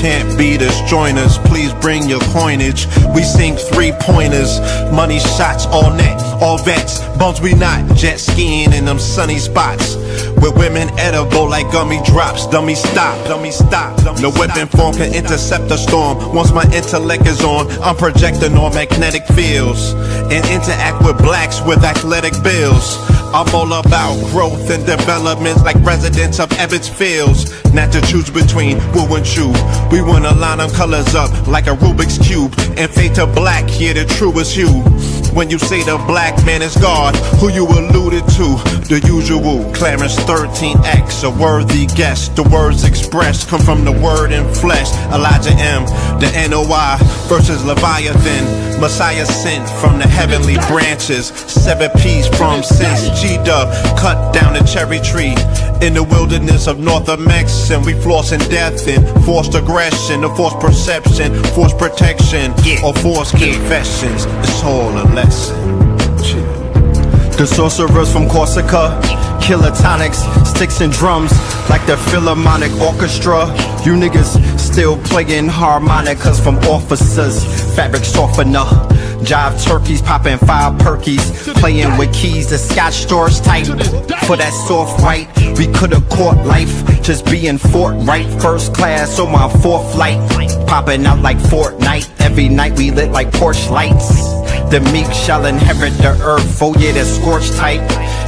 Can't beat us, join us, please bring your coinage. We sing 3-pointers, money shots all net, all vets. Bums we not, jet skiing in them sunny spots. With women edible like gummy drops. Dummy stop, dummy stop. No weapon form can intercept the storm. Once my intellect is on, I'm projecting on magnetic fields and interact with blacks with athletic bills. I'm all about growth and development like residents of Ebbets Fields. Not to choose between woo and chew. We wanna line them colors up like a Rubik's Cube and fade to black, yeah, the truest hue. When you say the black man is God, who you alluded to? The usual, Clarence 13X, a worthy guest. The words expressed come from the word in flesh. Elijah M, the NOI versus Leviathan. Messiah sent from the heavenly branches. 7 P's from since G-Dub cut down the cherry tree in the wilderness of North Mex, and we flossing death and forced aggression, or forced perception, forced protection, or forced confessions. It's all a lesson. The sorcerers from Corsica, killer tonics, sticks and drums like the Philharmonic Orchestra. You niggas still playing harmonicas from officers, fabric softener. Jive turkeys popping 5 perkies, playing with keys, the Scotch stores tight. For that soft white, we could've caught life, just being forthright. First class on my 4th flight, popping out like Fortnite. Every night we lit like Porsche lights. The meek shall inherit the earth, oh yeah, the scorched type.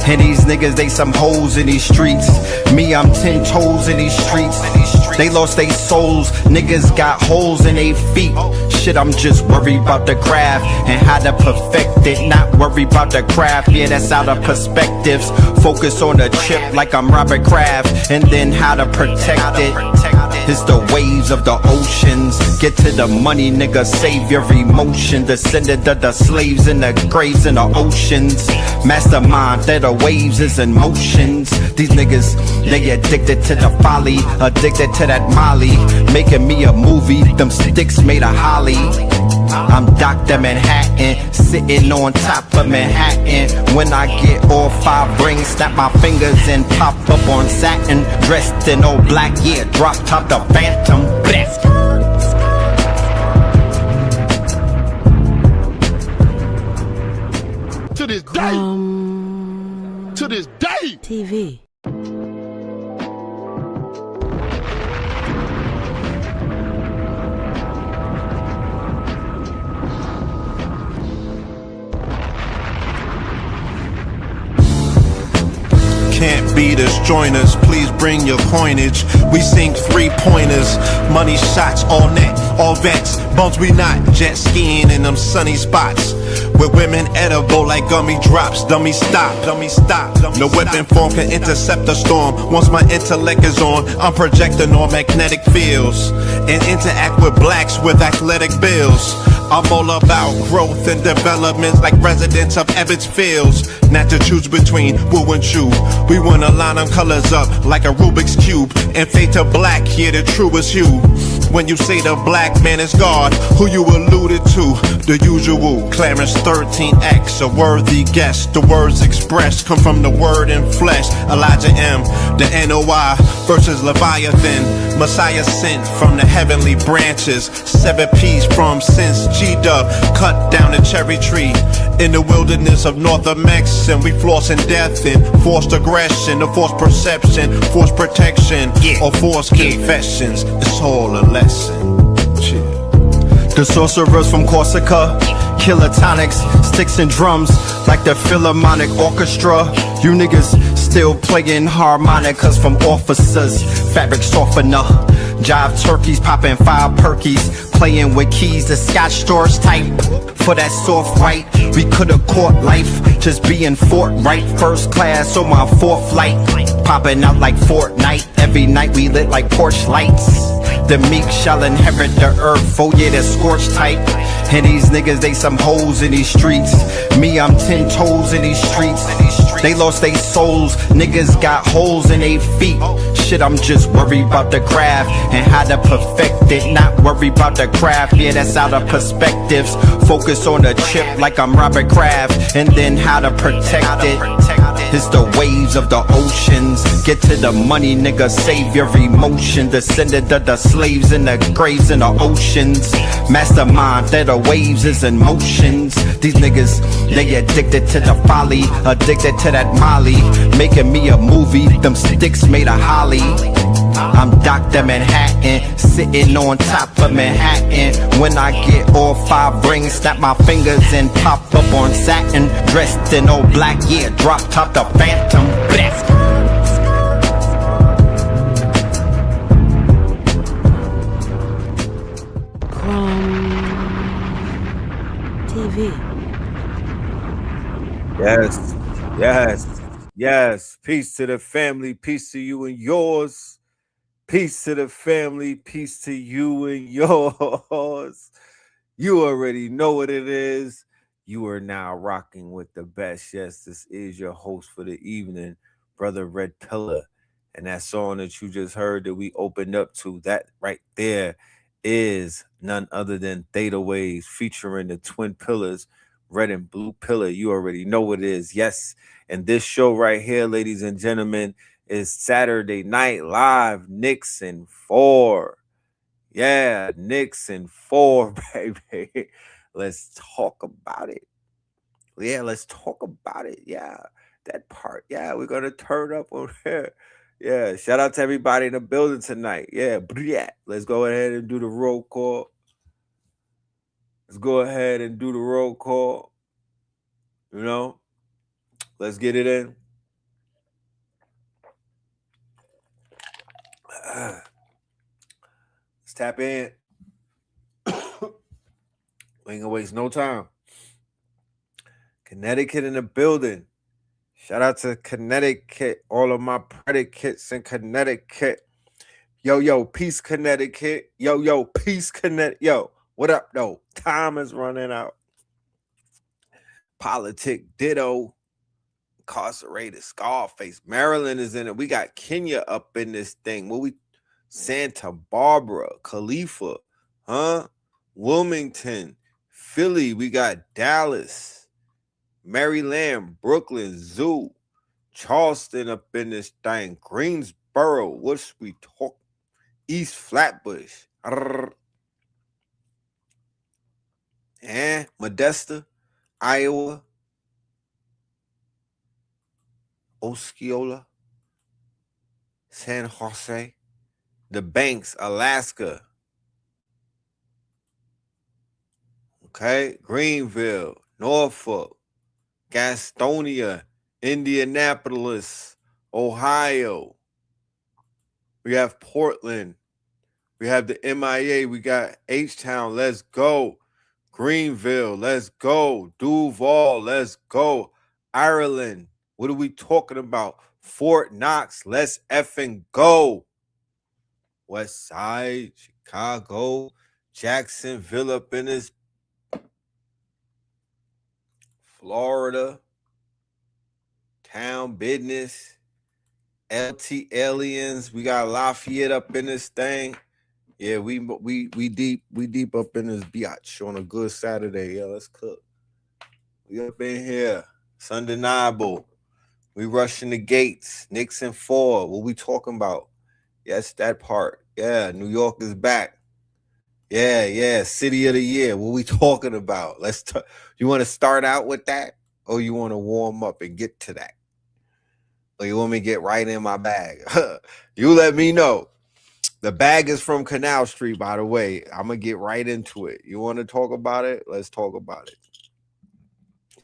And these niggas, they some hoes in these streets. Me, I'm 10 toes in these streets. They lost their souls, niggas got holes in their feet. Shit, I'm just worried about the craft and how to perfect it. Not worried about the craft, yeah, that's out of perspectives. Focus on the chip like I'm Robert Kraft, and then how to protect it. It's the waves of the oceans. Get to the money, nigga, save your emotion. Descendant of the slaves in the graves in the oceans. Mastermind that the waves is in motions. These niggas, they addicted to the folly, addicted to that molly. Making me a movie, them sticks made of holly. I'm Dr. Manhattan, sitting on top of Manhattan. When I get all 5 rings, snap my fingers and pop up on satin. Dressed in all black, yeah, drop top the Phantom. Blast. To this day, TV. Can't beat us, join us, please bring your coinage. We sing 3-pointers, money shots all net, all vets. Bums we not, jet skiing in them sunny spots. With women edible like gummy drops. Dummy stop, dummy stop. No weapon form can intercept the storm. Once my intellect is on, I'm projecting on magnetic fields and interact with blacks with athletic bills. I'm all about growth and development like residents of Ebbets Fields. Not to choose between woo and chew. We wanna line them colors up like a Rubik's Cube and fade to black, yeah, the truest hue. When you say the black man is God, who you alluded to? The usual, Clarence 13X, a worthy guest. The words expressed come from the word in flesh. Elijah M, the NOI versus Leviathan. Messiah sent from the heavenly branches. 7 P's from since G-Dub cut down the cherry tree in the wilderness of North Mex, and we flossing death and forced aggression, or forced perception, forced protection, or forced confessions. It's all a lesson. The sorcerers from Corsica, killer tonics, sticks and drums like the Philharmonic Orchestra. You niggas still playing harmonicas from officers, fabric softener. Jive turkeys popping 5 perkies, playing with keys, the Scotch stores type. For that soft white, we could've caught life, just being forthright. First class on my 4th flight, popping out like Fortnite. Every night we lit like Porsche lights. The meek shall inherit the earth, oh yeah, the scorched type. And these niggas, they some hoes in these streets. Me, I'm 10 toes in these streets. They lost their souls, niggas got holes in their feet. Shit, I'm just worried about the craft and how to perfect it. Not worried about the craft, yeah, that's out of perspectives. Focus on the chip like I'm Robert Kraft, and then how to protect it. It's the waves of the oceans. Get to the money, nigga, save your emotion. Descended of the slaves in the graves in the oceans. Mastermind that the waves is in motions. These niggas, they addicted to the folly, addicted to that molly. Making me a movie, them sticks made of holly. I'm Dr. Manhattan, sitting on top of Manhattan. When I get all 5 rings, snap my fingers and pop up on satin. Dressed in all black, yeah, drop top the Phantom. Blast. TV. Yes, yes, yes. Peace to the family, peace to you and yours. Peace to the family, peace to you and yours. You already know what it is. You are now rocking with the best. Yes, this is your host for the evening, Brother Red Pillar. And that song that you just heard that we opened up to, that right there is none other than Theta Waves featuring the twin pillars, Red and Blue Pillar. You already know what it is. Yes. And this show right here, ladies and gentlemen, is Saturday Night Live, KNICKS in 4. Yeah, KNICKS in 4, baby. Let's talk about it. Yeah, let's talk about it. Yeah, that part. Yeah, we're going to turn up on here. Yeah, shout out to everybody in the building tonight. Yeah, let's go ahead and do the roll call. Let's go ahead and do the roll call. You know, let's get it in. Let's tap in. We ain't gonna waste no time. Connecticut in the building. Shout out to Connecticut. All of my predicates in Connecticut. Yo, peace, Connecticut. Yo, peace, Connecticut. Yo, what up, though? Time is running out. Politic ditto. Incarcerated Scarface. Maryland is in it. We got Kenya up in this thing. Santa Barbara, Khalifa, Wilmington, Philly. We got Dallas, Maryland, Brooklyn, Zoo, Charleston up in this thing. Greensboro, what's we talk? East Flatbush, and Modesto, Iowa, Osceola, San Jose, the Banks, Alaska. Okay, Greenville, Norfolk, Gastonia, Indianapolis, Ohio. We have Portland. We have the MIA. We got H-Town. Let's go. Greenville. Let's go. Duval. Let's go. Ireland. What are we talking about? Fort Knox. Let's effing go. West Side, Chicago, Jacksonville up in this. Florida. Town Business. LT Aliens. We got Lafayette up in this thing. Yeah, we deep up in this biatch on a good Saturday. Yeah, let's cook. We up in here. It's undeniable. We rushing the gates. KNICKS in 4. What we talking about? Yes, that part. Yeah, New York is back. Yeah. City of the year. What we talking about? You want to start out with that? Or you want to warm up and get to that? Or you want me to get right in my bag? You let me know. The bag is from Canal Street, by the way. I'm going to get right into it. You want to talk about it? Let's talk about it.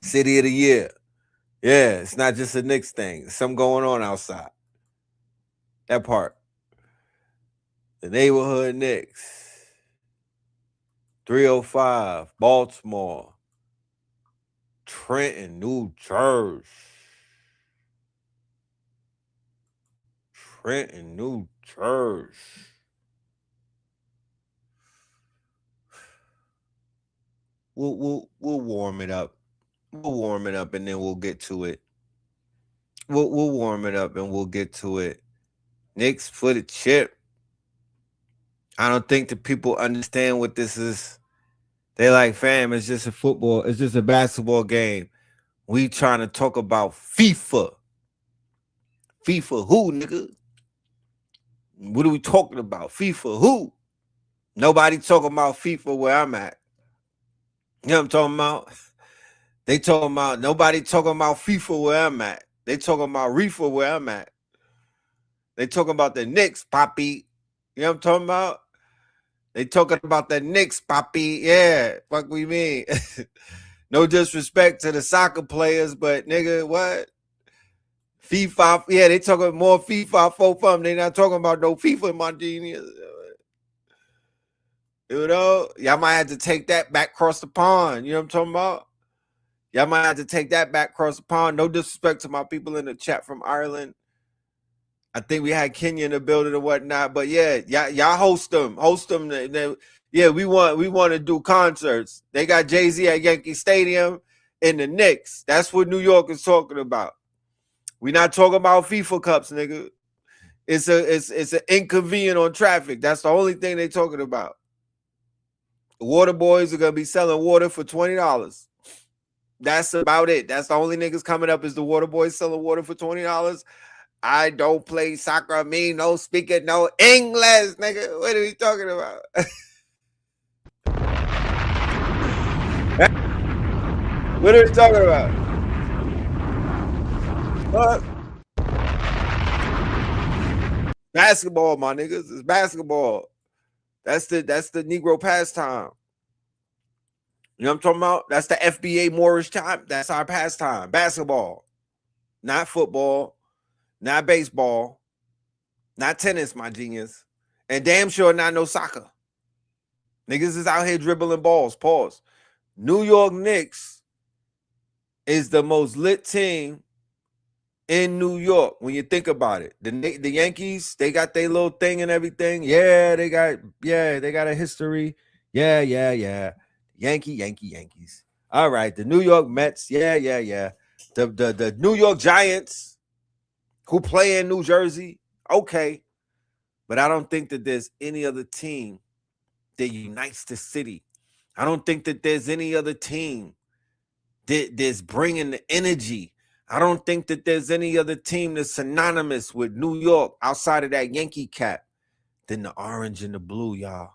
City of the year. Yeah, it's not just a KNICKS thing. There's something going on outside. That part. The neighborhood KNICKS. 305, Baltimore. Trenton, New Jersey. Trenton, New Jersey. We'll warm it up. We'll warm it up and then we'll get to it. We'll warm it up and we'll get to it. KNICKS for the chip. I don't think the people understand what this is. They like, fam, it's just a football. It's just a basketball game. We trying to talk about FIFA. FIFA who, nigga? What are we talking about? FIFA who? Nobody talking about FIFA where I'm at. You know what I'm talking about? They talking about nobody talking about FIFA where I'm at. They talking about Reefer where I'm at. They talking about the Knicks, Poppy. You know what I'm talking about? They talking about the Knicks, Poppy. Yeah, fuck we mean. No disrespect to the soccer players, but nigga, what? FIFA, yeah, they talking more FIFA for fun. They not talking about no FIFA, my genius. You know, y'all might have to take that back across the pond. You know what I'm talking about? Y'all might have to take that back across the pond. No disrespect to my people in the chat from Ireland. I think we had Kenya in the building and whatnot, but yeah, y'all host them. Yeah, we want to do concerts. They got Jay-Z at Yankee Stadium and the Knicks. That's what New York is talking about. We not talking about FIFA cups, nigga. It's an inconvenient on traffic. That's the only thing they talking about. The water boys are gonna be selling water for $20. That's about it. That's the only niggas coming up is the water boys selling water for $20. I don't play soccer. Me no speaking no English, nigga. What are we talking about? What are we talking about? What? Basketball, my niggas. It's basketball. That's the Negro pastime. You know what I'm talking about? That's the FBA Moorish time. That's our pastime. Basketball. Not football. Not baseball. Not tennis, my genius. And damn sure not no soccer. Niggas is out here dribbling balls. Pause. New York Knicks is the most lit team in New York when you think about it. The Yankees, they got their little thing and everything. Yeah, they got a history. Yeah. Yankees. All right, the New York Mets. Yeah. The New York Giants who play in New Jersey. Okay. But I don't think that there's any other team that unites the city. I don't think that there's any other team that's bringing the energy. I don't think that there's any other team that's synonymous with New York outside of that Yankee cap than the orange and the blue, y'all.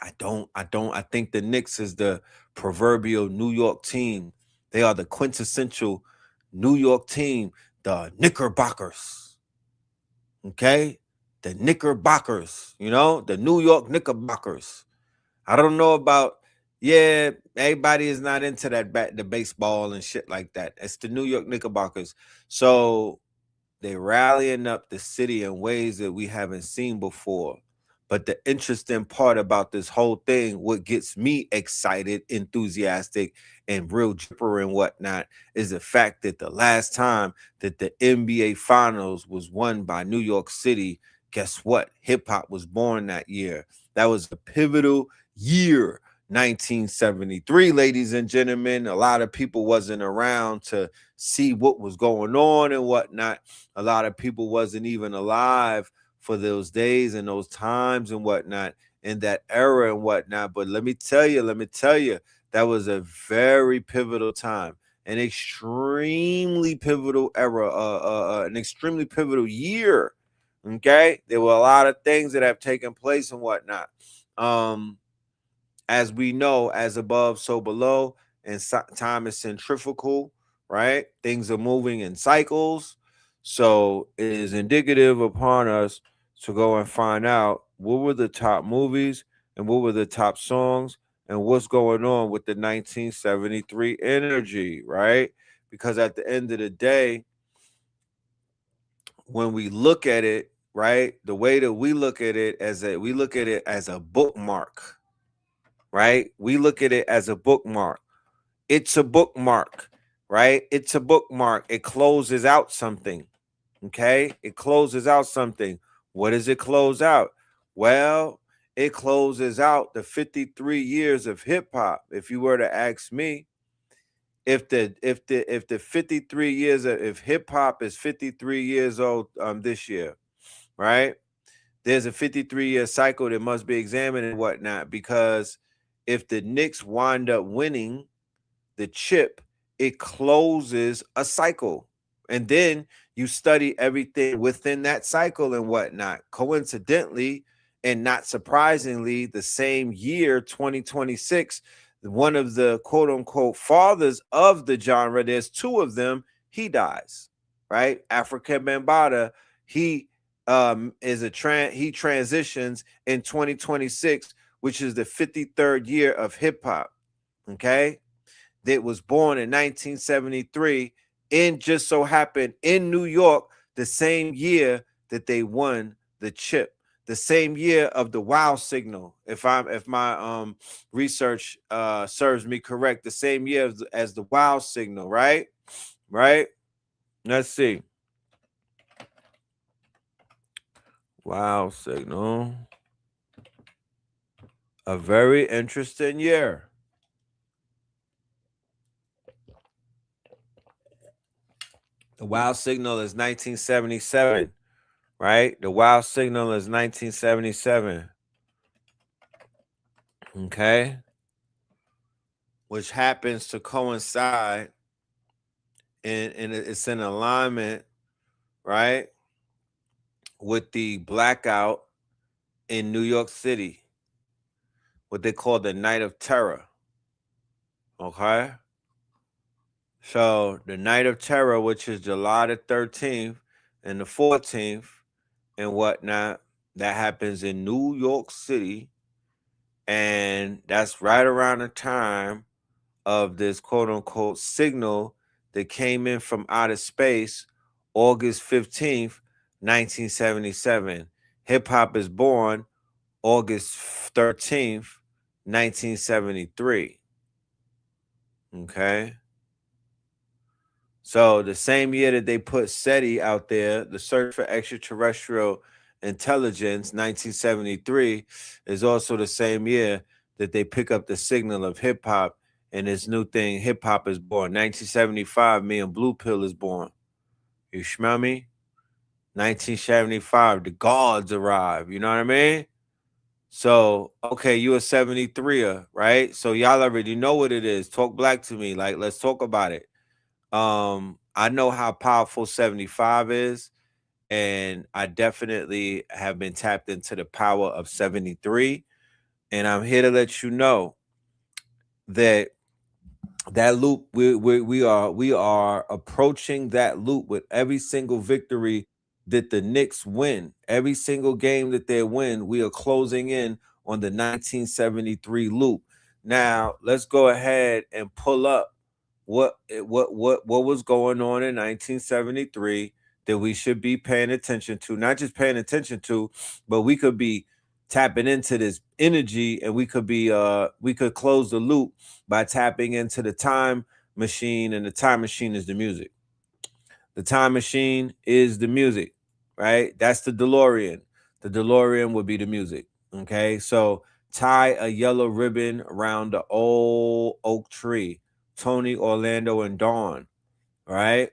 I think the Knicks is the proverbial New York team. They are the quintessential New York team, the Knickerbockers. Okay? The Knickerbockers, the New York Knickerbockers. I don't know about, everybody is not into the baseball and shit like that. It's the New York Knickerbockers. So they rallying up the city in ways that we haven't seen before. But the interesting part about this whole thing, what gets me excited, enthusiastic, and real jipper and whatnot, is the fact that the last time that the NBA Finals was won by New York City, guess what? Hip hop was born that year. That was a pivotal year, 1973, ladies and gentlemen. A lot of people wasn't around to see what was going on and whatnot. A lot of people wasn't even alive for those days and those times and whatnot, in that era and whatnot. But let me tell you, that was a very pivotal time, an extremely pivotal era, an extremely pivotal year. Okay, there were a lot of things that have taken place and whatnot. As we know, as above, so below, and time is centrifugal, right? Things are moving in cycles. So it is indicative upon us to go and find out what were the top movies and what were the top songs and what's going on with the 1973 energy, right? Because at the end of the day, when we look at it, right, the way that we look at it as a bookmark, right? We look at it as a bookmark. It's a bookmark, right? It's a bookmark. It closes out something. Okay? It closes out something. What does it close out? Well, it closes out the 53 years of hip hop. If you were to ask me, if the 53 years of if hip hop is 53 years old this year, right? There's a 53-year cycle that must be examined and whatnot, because if the Knicks wind up winning the chip, it closes a cycle. And then you study everything within that cycle and whatnot. Coincidentally, and not surprisingly, the same year, 2026, one of the quote unquote fathers of the genre, there's two of them, he dies, right? Africa Bambaataa, he he transitions in 2026, which is the 53rd year of hip hop. Okay, that was born in 1973, and just so happened in New York the same year that they won the chip, the same year of the wow signal. If my research serves me correct, the same year as the wow signal, right? Right? Let's see. Wow signal. A very interesting year. The wow signal is 1977, right? The wow signal is 1977. Okay. Which happens to coincide and it's in alignment, right, with the blackout in New York City, what they call the Night of Terror. Okay. So the Night of Terror, which is July the 13th and the 14th and whatnot, that happens in New York City. And that's right around the time of this quote unquote signal that came in from outer space, August 15th, 1977. Hip hop is born August 13th, 1973. Okay. So the same year that they put SETI out there, the Search for Extraterrestrial Intelligence, 1973, is also the same year that they pick up the signal of hip hop and this new thing, hip hop is born. 1975, me and Blue Pill is born. You smell me? 1975, the gods arrive. You know what I mean? So, okay, you a 73er, right? So y'all already know what it is. Talk black to me. Like, let's talk about it. I know how powerful 75 is, and I definitely have been tapped into the power of 73. And I'm here to let you know that loop, we are approaching that loop with every single victory that the Knicks win. Every single game that they win, we are closing in on the 1973 loop. Now, let's go ahead and pull up what was going on in 1973 that we should be paying attention to. Not just paying attention to, but we could be tapping into this energy, and we could close the loop by tapping into the time machine, and the time machine is the music. The time machine is the music, right? That's the DeLorean. The DeLorean would be the music. Okay, so tie a yellow ribbon around the old oak tree. Tony, Orlando, and Dawn, right?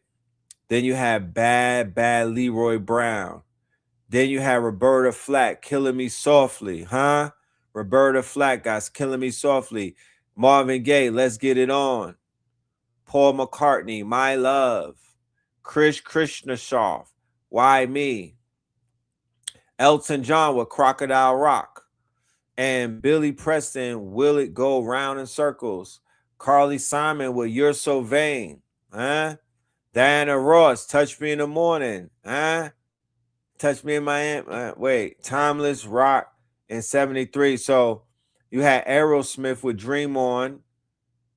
Then you have Bad Leroy Brown. Then you have Roberta Flack, Killing Me Softly, huh? Roberta Flack, guys, Killing Me Softly. Marvin Gaye, Let's Get It On. Paul McCartney, My Love. Krish Krishnashoff, Why Me? Elton John with Crocodile Rock. And Billy Preston, Will It Go Round in Circles? Carly Simon with You're So Vain, huh? Diana Ross, Touch Me in the Morning, huh? Touch Me in my Timeless Rock in 73. So you had Aerosmith with Dream On,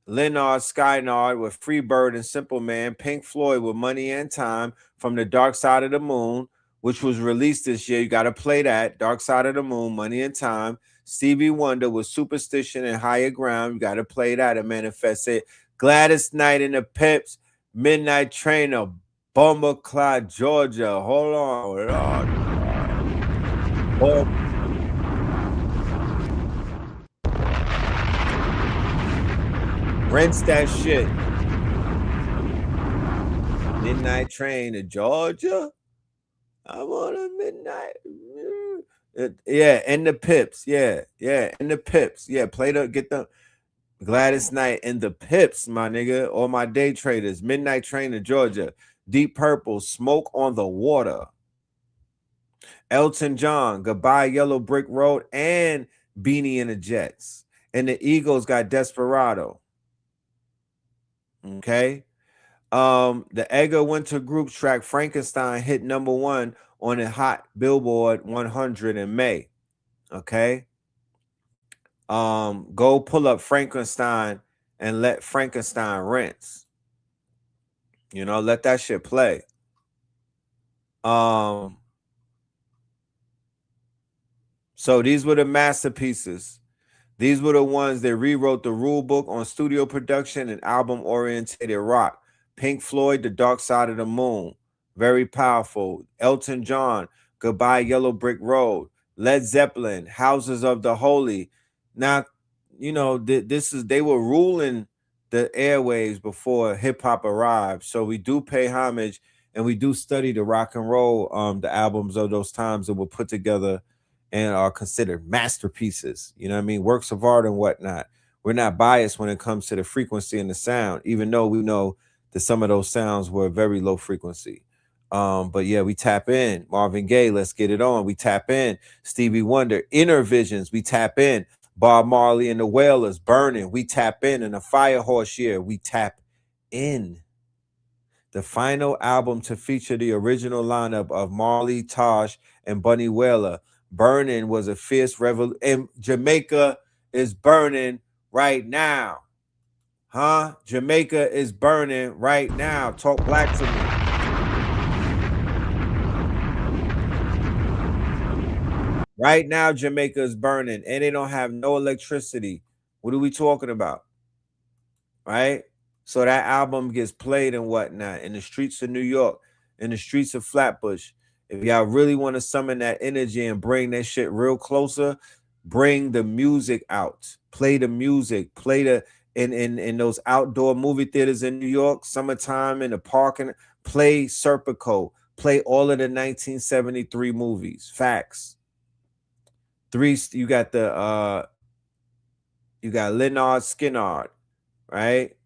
Leonard Skynyrd with Freebird and Simple Man, Pink Floyd with Money and Time from the Dark Side of the Moon, which was released this year. You got to play that. Dark Side of the Moon, Money and Time. Stevie Wonder with Superstition and Higher Ground. You got to play that and manifest it. Gladys Knight and the Pips, Midnight Train of Bomber Clyde, Georgia. Hold on. Rinse that shit. Midnight Train to Georgia. I'm on a midnight. Yeah, and the Pips. Yeah, and the Pips. Yeah, get the Gladys Knight and the Pips, my nigga, or my day traders. Midnight Train to Georgia. Deep Purple, Smoke on the Water. Elton John, Goodbye Yellow Brick Road, and Beanie and the Jets. And the Eagles got Desperado. Okay. The Edgar Winter Group's track Frankenstein hit #1 on the Hot Billboard 100 in May. Okay. Go pull up Frankenstein and let Frankenstein rinse. You know, let that shit play. So these were the masterpieces. These were the ones that rewrote the rule book on studio production and album-oriented rock. Pink Floyd, The Dark Side of the Moon. Very powerful. Elton John, Goodbye Yellow Brick Road. Led Zeppelin, Houses of the Holy. Now, you know, they were ruling the airwaves before hip-hop arrived. So we do pay homage and we do study the rock and roll, the albums of those times that were put together and are considered masterpieces, you know what I mean? Works of art and whatnot. We're not biased when it comes to the frequency and the sound, even though we know that some of those sounds were very low frequency. But yeah, we tap in. Marvin Gaye, Let's Get It On. We tap in. Stevie Wonder, Inner Visions. We tap in. Bob Marley and the Wailers, Burning. We tap in. And the Firehorse Year, we tap in. The final album to feature the original lineup of Marley, Taj, and Bunny Wailer. Burning was a fierce revolution. And Jamaica is burning right now. Huh? Jamaica is burning right now. Talk black to me. Right now, Jamaica is burning and they don't have no electricity. What are we talking about? Right? So that album gets played and whatnot in the streets of New York, in the streets of Flatbush. If y'all really want to summon that energy and bring that shit real closer, bring the music out. Play the music. Play the in those outdoor movie theaters in New York, summertime in the park, and play Serpico. Play all of the 1973 movies. Facts. You got Lynyrd Skynyrd, right?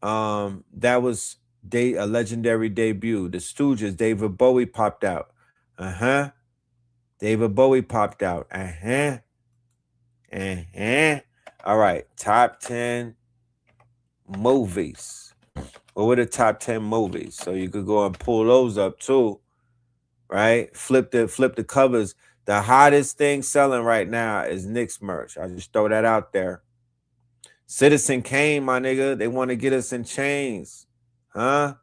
That was a legendary debut. The Stooges, David Bowie popped out. David Bowie popped out. All right, top 10 movies. What were the top 10 movies? So you could go and pull those up too, right? Flip the covers. The hottest thing selling right now is KNICKS merch. I just throw that out there. Citizen Kane, my nigga, they want to get us in chains. Huh?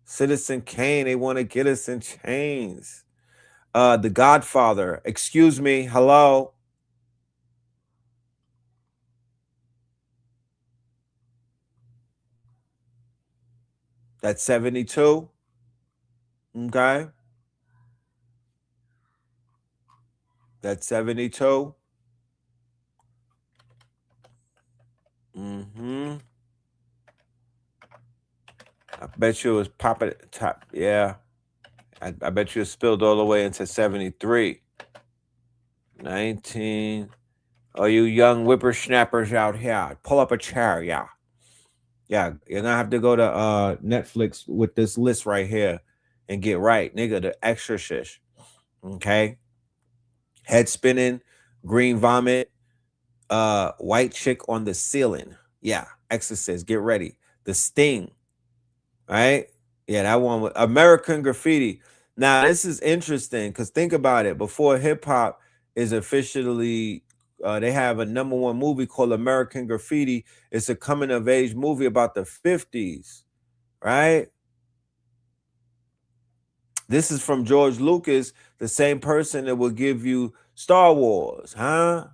Citizen Kane, they want to get us in chains. The Godfather, excuse me, hello. That's 72. Okay. That's 72. I bet you it was popping at the top. Yeah. I bet you it spilled all the way into 73. 19. Oh, you young whippersnappers out here. Pull up a chair, yeah. Yeah, you're gonna have to go to Netflix with this list right here and get right. Nigga, The Exorcist. Okay. Head spinning, green vomit, white chick on the ceiling. Yeah, Exorcist, get ready. The Sting. Right? Yeah, that one with American Graffiti. Now, this is interesting because think about it. Before hip hop is officially, they have a #1 movie called American Graffiti. It's a coming of age movie about the 50s, right? This is from George Lucas, the same person that will give you Star Wars, huh?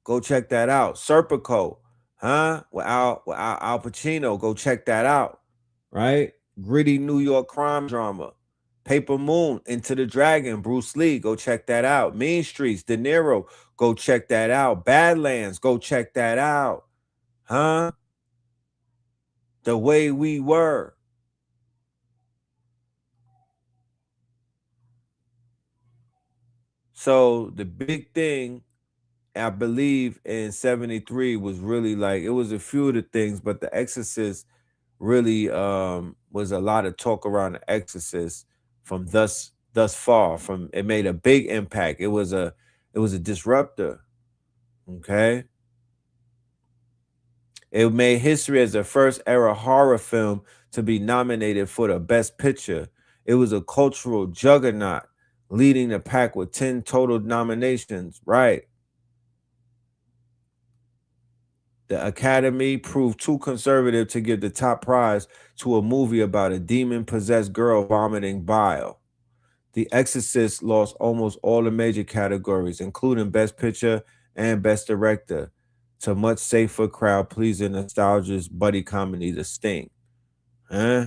Go check that out. Serpico, huh? With Al Pacino, go check that out, right? Gritty New York crime drama. Paper Moon, Into the Dragon, Bruce Lee, go check that out. Mean Streets, De Niro, go check that out. Badlands, go check that out. Huh? The Way We Were. So the big thing, I believe in 73 was really like, it was a few of the things, but The Exorcist really was a lot of talk around The Exorcist from thus far. From it made a big impact. It was a disruptor. Okay. It made history as the first era horror film to be nominated for the Best Picture. It was a cultural juggernaut, leading the pack with 10 total nominations. Right. The Academy proved too conservative to give the top prize to a movie about a demon-possessed girl vomiting bile. The Exorcist lost almost all the major categories, including Best Picture and Best Director, to much safer crowd-pleasing nostalgia's buddy comedy, The Sting. Huh?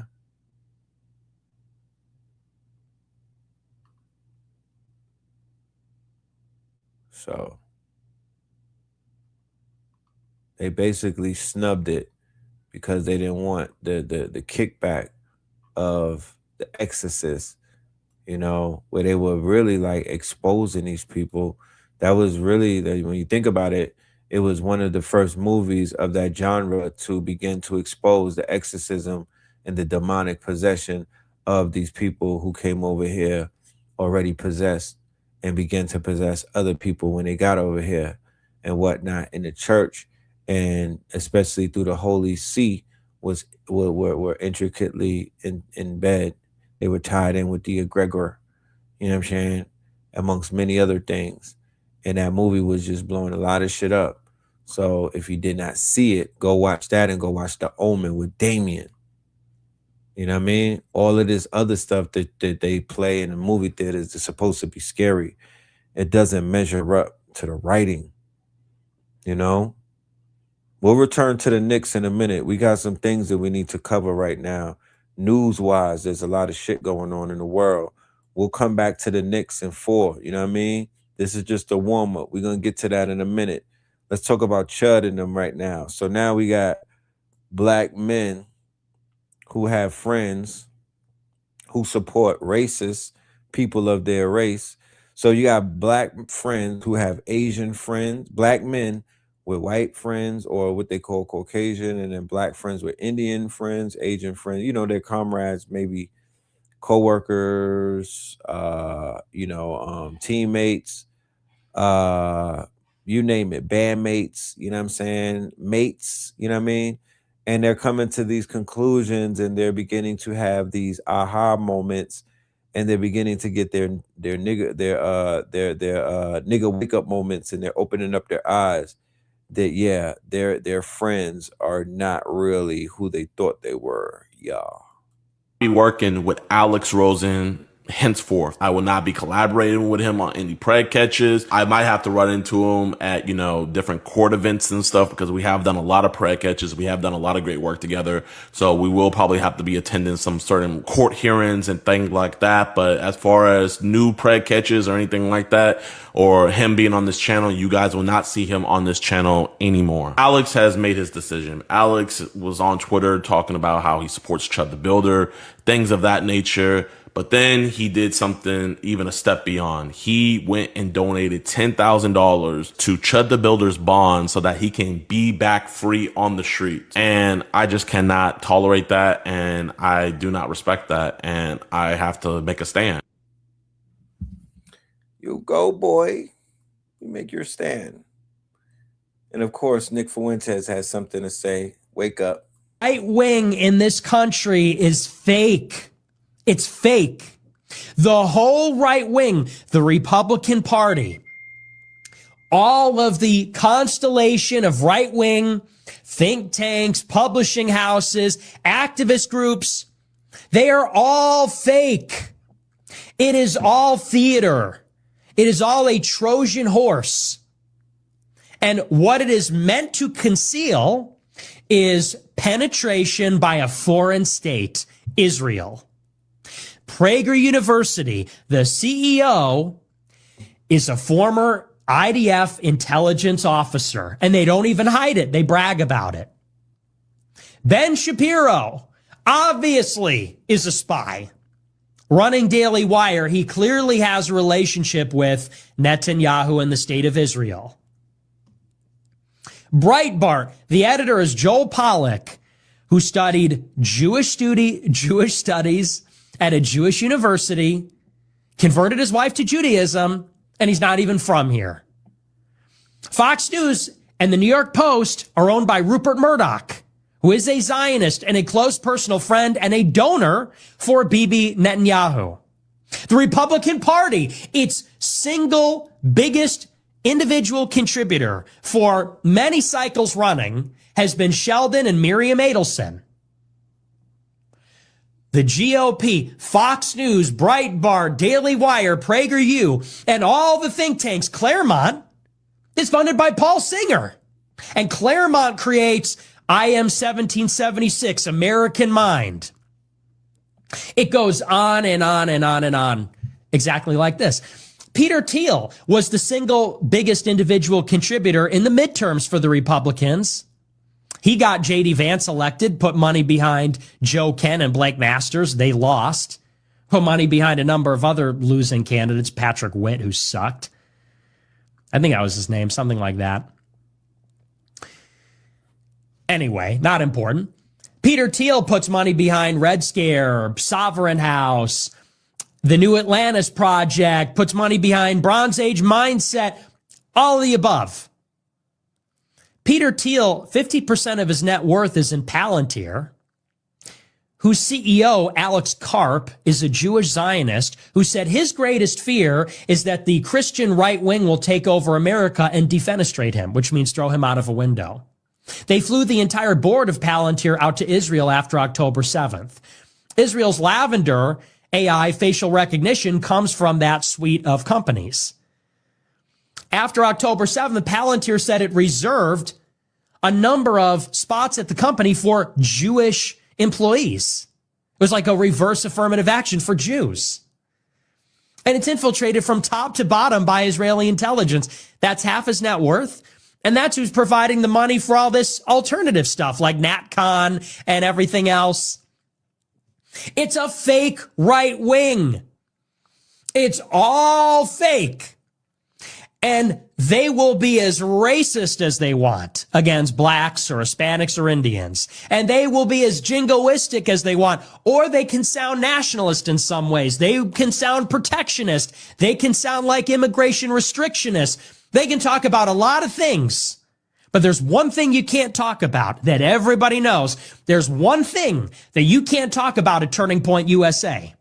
So they basically snubbed it because they didn't want the kickback of The Exorcist, you know, where they were really like exposing these people. That was really, when you think about it, it was one of the first movies of that genre to begin to expose the exorcism and the demonic possession of these people who came over here already possessed and began to possess other people when they got over here and whatnot. In the church, and especially through the Holy See, were intricately in bed. They were tied in with the egregor, you know what I'm saying, amongst many other things. And that movie was just blowing a lot of shit up. So if you did not see it, go watch that and go watch The Omen with Damien. You know what I mean? All of this other stuff that they play in the movie theaters is supposed to be scary. It doesn't measure up to the writing, you know? We'll return to the KNICKS in a minute. We got some things that we need to cover right now. News-wise, there's a lot of shit going on in the world. We'll come back to the KNICKS in 4, you know what I mean? This is just a warm-up. We're going to get to that in a minute. Let's talk about Chud and them right now. So now we got black men who have friends who support racist people of their race. So you got black friends who have Asian friends, black men with white friends or what they call Caucasian, and then black friends with Indian friends, Asian friends, you know, their comrades, maybe co-workers, teammates, you name it, bandmates, you know what I'm saying, mates, you know what I mean? And they're coming to these conclusions and they're beginning to have these aha moments, and they're beginning to get their nigga wake up moments, and they're opening up their eyes that, yeah, their friends are not really who they thought they were, y'all. Be working with Alex Rosen henceforth. I will not be collaborating with him on any preg catches. I might have to run into him at, different court events and stuff, because we have done a lot of preg catches. We have done a lot of great work together. So we will probably have to be attending some certain court hearings and things like that. But as far as new preg catches or anything like that, or him being on this channel, you guys will not see him on this channel anymore. Alex has made his decision. Alex was on Twitter talking about how he supports Chud the Builder, things of that nature. But then he did something even a step beyond. He went and donated $10,000 to Chud the Builder's bond so that he can be back free on the streets. And I just cannot tolerate that, and I do not respect that, and I have to make a stand. You go, boy. You make your stand. And of course, Nick Fuentes has something to say. Wake up. Right wing in this country is fake. It's fake. The whole right wing, the Republican Party, all of the constellation of right wing think tanks, publishing houses, activist groups, they are all fake. It is all theater. It is all a Trojan horse. And what it is meant to conceal is penetration by a foreign state, Israel. Prager University, the CEO is a former IDF intelligence officer, and they don't even hide it. They brag about it. Ben Shapiro obviously is a spy. Running Daily Wire, he clearly has a relationship with Netanyahu and the state of Israel. Breitbart, the editor is Joel Pollack, who studied Jewish studies at a Jewish university, converted his wife to Judaism, and he's not even from here. Fox News and the New York Post are owned by Rupert Murdoch, who is a Zionist and a close personal friend and a donor for Bibi Netanyahu. The Republican Party, its single biggest individual contributor for many cycles running, has been Sheldon and Miriam Adelson. The GOP, Fox News, Breitbart, Daily Wire, PragerU, and all the think tanks, Claremont, is funded by Paul Singer. And Claremont creates I Am 1776, American Mind. It goes on and on and on and on, exactly like this. Peter Thiel was the single biggest individual contributor in the midterms for the Republicans. He got J.D. Vance elected, put money behind Joe Kent and Blake Masters. They lost. Put money behind a number of other losing candidates, Patrick Witt, who sucked. I think that was his name, something like that. Anyway, not important. Peter Thiel puts money behind Red Scare, Sovereign House, the New Atlantis Project, puts money behind Bronze Age Mindset, all of the above. Peter Thiel, 50% of his net worth is in Palantir, whose CEO, Alex Karp, is a Jewish Zionist who said his greatest fear is that the Christian right wing will take over America and defenestrate him, which means throw him out of a window. They flew the entire board of Palantir out to Israel after October 7th. Israel's Lavender AI facial recognition comes from that suite of companies. After October 7th, Palantir said it reserved a number of spots at the company for Jewish employees. It was like a reverse affirmative action for Jews. And it's infiltrated from top to bottom by Israeli intelligence. That's half his net worth. And that's who's providing the money for all this alternative stuff like NatCon and everything else. It's a fake right wing. It's all fake. And they will be as racist as they want against blacks or Hispanics or Indians. And they will be as jingoistic as they want. Or they can sound nationalist in some ways. They can sound protectionist. They can sound like immigration restrictionist. They can talk about a lot of things. But there's one thing you can't talk about that everybody knows. There's one thing that you can't talk about at Turning Point USA.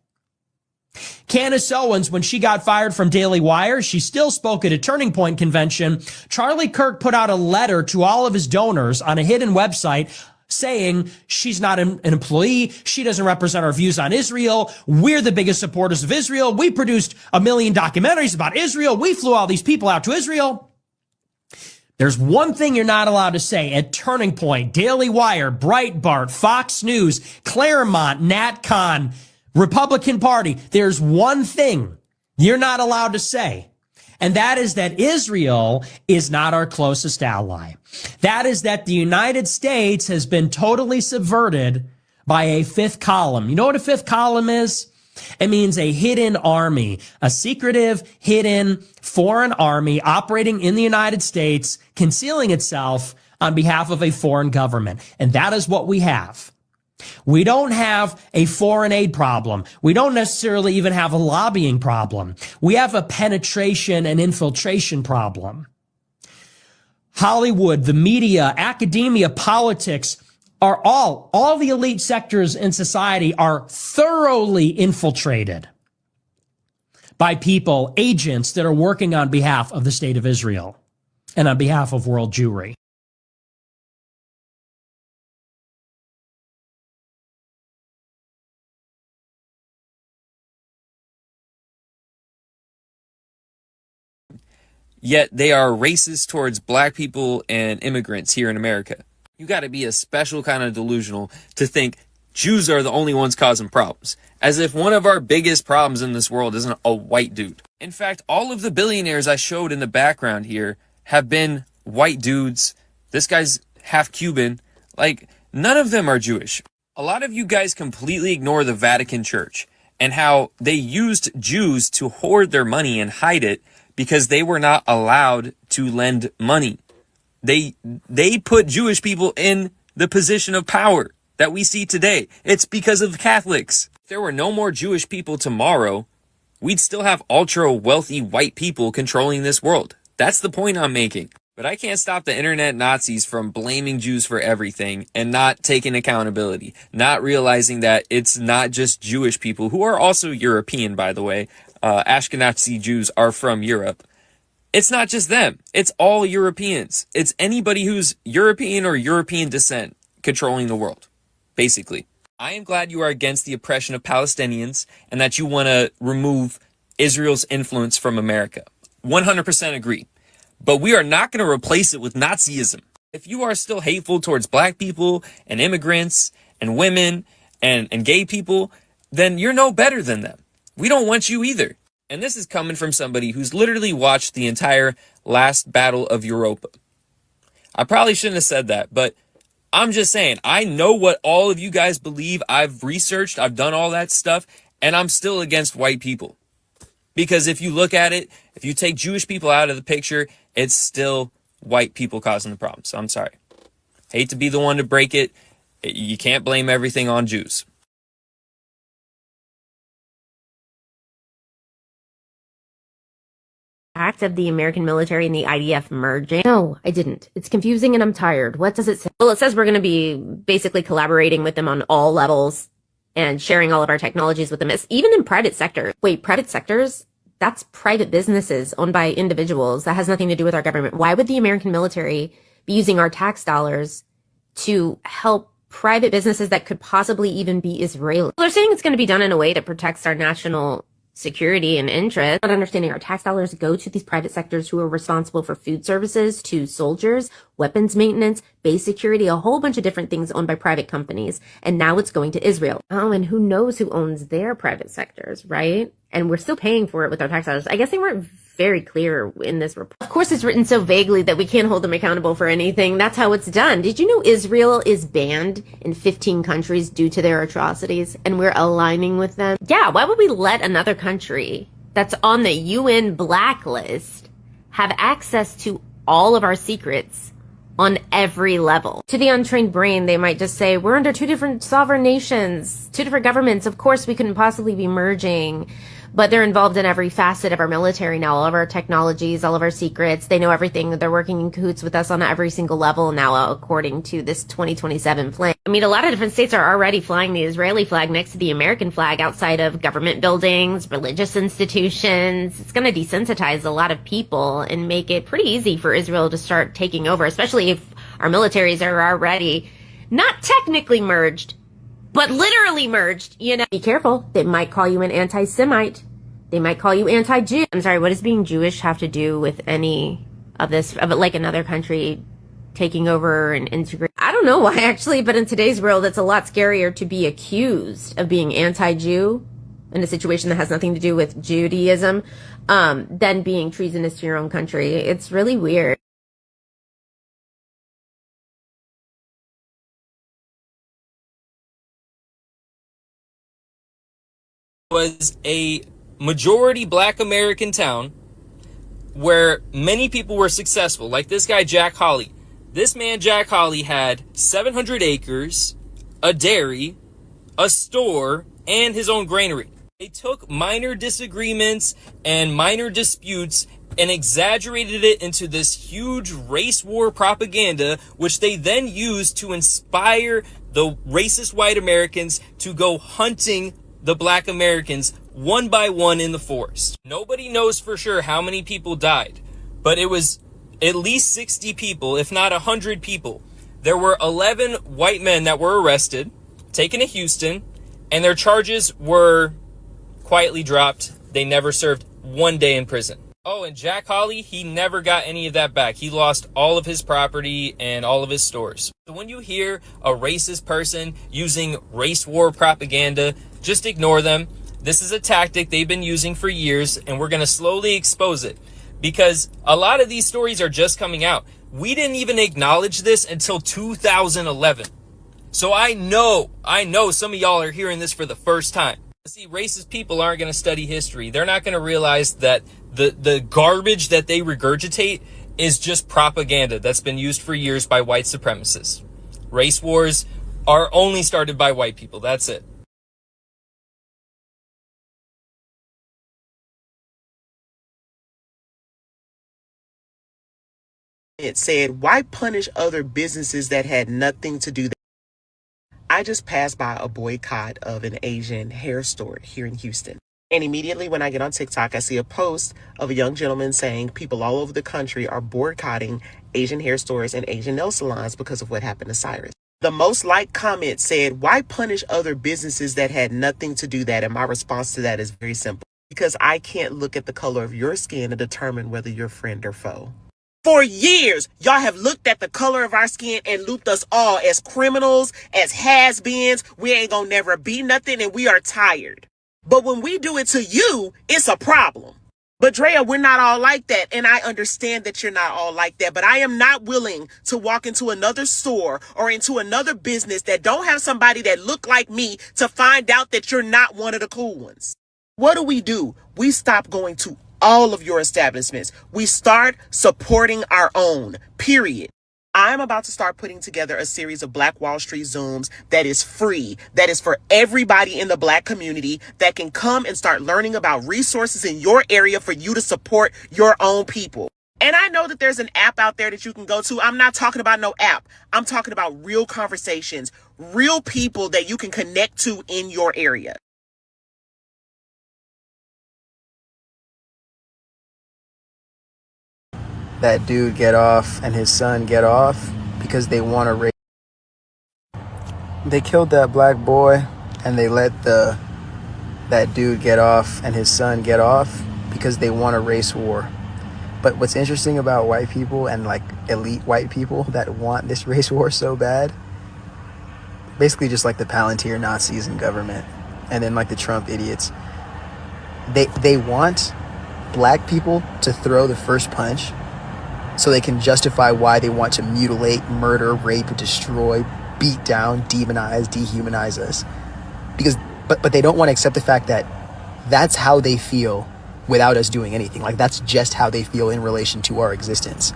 Candace Owens, when she got fired from Daily Wire, she still spoke at a Turning Point convention. Charlie Kirk put out a letter to all of his donors on a hidden website saying she's not an employee. She doesn't represent our views on Israel. We're the biggest supporters of Israel. We produced 1 million documentaries about Israel. We flew all these people out to Israel. There's one thing you're not allowed to say at Turning Point, Daily Wire, Breitbart, Fox News, Claremont, NatCon, Republican Party. There's one thing you're not allowed to say. And that is that Israel is not our closest ally. That is that the United States has been totally subverted by a fifth column. You know what a fifth column is? It means a hidden army, a secretive, hidden foreign army operating in the United States, concealing itself on behalf of a foreign government. And that is what we have. We don't have a foreign aid problem. We don't necessarily even have a lobbying problem. We have a penetration and infiltration problem. Hollywood, the media, academia, politics are all the elite sectors in society are thoroughly infiltrated by people, agents that are working on behalf of the state of Israel and on behalf of world Jewry. Yet they are racist towards black people and immigrants here in America. You got to be a special kind of delusional to think Jews are the only ones causing problems. As if one of our biggest problems in this world isn't a white dude. In fact, all of the billionaires I showed in the background here have been white dudes. This guy's half Cuban. Like, none of them are Jewish. A lot of you guys completely ignore the Vatican Church and how they used Jews to hoard their money and hide it because they were not allowed to lend money. They put Jewish people in the position of power. that we see today. It's because of the Catholics. If there were no more Jewish people tomorrow, we'd still have ultra wealthy white people controlling this world. That's the point I'm making. But I can't stop the internet Nazis from blaming Jews for everything and not taking accountability, not realizing that it's not just Jewish people, who are also European, by the way. Ashkenazi Jews are from Europe. It's not just them. It's all Europeans. It's anybody who's European or European descent controlling the world, basically. I am glad you are against the oppression of Palestinians and that you want to remove Israel's influence from America. 100% agree. But we are not going to replace it with Nazism. If you are still hateful towards black people and immigrants and women and gay people, then you're no better than them. We don't want you either. And this is coming from somebody who's literally watched the entire last Battle of Europa. I probably shouldn't have said that, but I'm just saying, I know what all of you guys believe. I've researched, I've done all that stuff, and I'm still against white people. Because if you look at it, if you take Jewish people out of the picture, it's still white people causing the problem. So I'm sorry. Hate to be the one to break it. You can't blame everything on Jews. Act of the American military and the IDF merging? No, I didn't. It's confusing and I'm tired. What does it say? Well, it says we're going to be basically collaborating with them on all levels and sharing all of our technologies with them, even in private sector. Wait, private sectors? That's private businesses owned by individuals. That has nothing to do with our government. Why would the American military be using our tax dollars to help private businesses that could possibly even be Israeli? Well, they're saying it's going to be done in a way that protects our national security and interest. Not understanding our tax dollars go to these private sectors who are responsible for food services, to soldiers, weapons maintenance, base security, a whole bunch of different things owned by private companies. And now it's going to Israel. Oh, and who knows who owns their private sectors, right? And we're still paying for it with our tax dollars. I guess they weren't very clear in this report. Of course, it's written so vaguely that we can't hold them accountable for anything. That's how it's done. Did you know Israel is banned in 15 countries due to their atrocities, and we're aligning with them? Yeah, why would we let another country that's on the UN blacklist have access to all of our secrets on every level? To the untrained brain, they might just say, we're under two different sovereign nations, two different governments. Of course, we couldn't possibly be merging. But they're involved in every facet of our military now, all of our technologies, all of our secrets. They know everything. They're working in cahoots with us on every single level now, according to this 2027 plan. I mean, a lot of different states are already flying the Israeli flag next to the American flag outside of government buildings, religious institutions. It's going to desensitize a lot of people and make it pretty easy for Israel to start taking over, especially if our militaries are already not technically merged, but literally merged, you know. Be careful. They might call you an anti-Semite. They might call you anti-Jew. I'm sorry, what does being Jewish have to do with any of this, of it, like another country taking over and integrating? I don't know why, actually, but in today's world, it's a lot scarier to be accused of being anti-Jew in a situation that has nothing to do with Judaism, than being treasonous to your own country. It's really weird. Was a majority black American town where many people were successful, like this guy Jack Hawley. This man Jack Hawley had 700 acres, a dairy, a store, and his own granary. They took minor disagreements and minor disputes and exaggerated it into this huge race war propaganda, which they then used to inspire the racist white Americans to go hunting the black Americans one by one in the forest. Nobody knows for sure how many people died, but it was at least 60 people, if not 100 people. There were 11 white men that were arrested, taken to Houston, and their charges were quietly dropped. They never served 1 day in prison. Oh, and Jack Hawley, he never got any of that back. He lost all of his property and all of his stores. So when you hear a racist person using race war propaganda, just ignore them. This is a tactic they've been using for years, and we're going to slowly expose it because a lot of these stories are just coming out. We didn't even acknowledge this until 2011. So I know some of y'all are hearing this for the first time. See, racist people aren't going to study history. They're not going to realize that the garbage that they regurgitate is just propaganda that's been used for years by white supremacists. Race wars are only started by white people. That's it. It said, why punish other businesses that had nothing to do? I just passed by a boycott of an Asian hair store here in Houston. And immediately when I get on TikTok, I see a post of a young gentleman saying people all over the country are boycotting Asian hair stores and Asian nail salons because of what happened to Cyrus. The most liked comment said, why punish other businesses that had nothing to do that? And my response to that is very simple. Because I can't look at the color of your skin to determine whether you're friend or foe. For years, y'all have looked at the color of our skin and looped us all as criminals, as has-beens. We ain't gonna never be nothing and we are tired. But when we do it to you, it's a problem. But Drea, we're not all like that. And I understand that you're not all like that. But I am not willing to walk into another store or into another business that don't have somebody that look like me to find out that you're not one of the cool ones. What do? We stop going to all of your establishments. We start supporting our own, period. I'm about to start putting together a series of Black Wall Street Zooms that is free, that is for everybody in the Black community that can come and start learning about resources in your area for you to support your own people. And I know that there's an app out there that you can go to. I'm not talking about no app. I'm talking about real conversations, real people that you can connect to in your area. That dude get off and his son get off because they want to race. They killed that black boy and they let that dude get off and his son get off because they want a race war. But what's interesting about white people and like elite white people that want this race war so bad, basically just like the Palantir Nazis in government and then like the Trump idiots, they want black people to throw the first punch so they can justify why they want to mutilate, murder, rape, destroy, beat down, demonize, dehumanize us. But they don't want to accept the fact that that's how they feel without us doing anything. Like that's just how they feel in relation to our existence.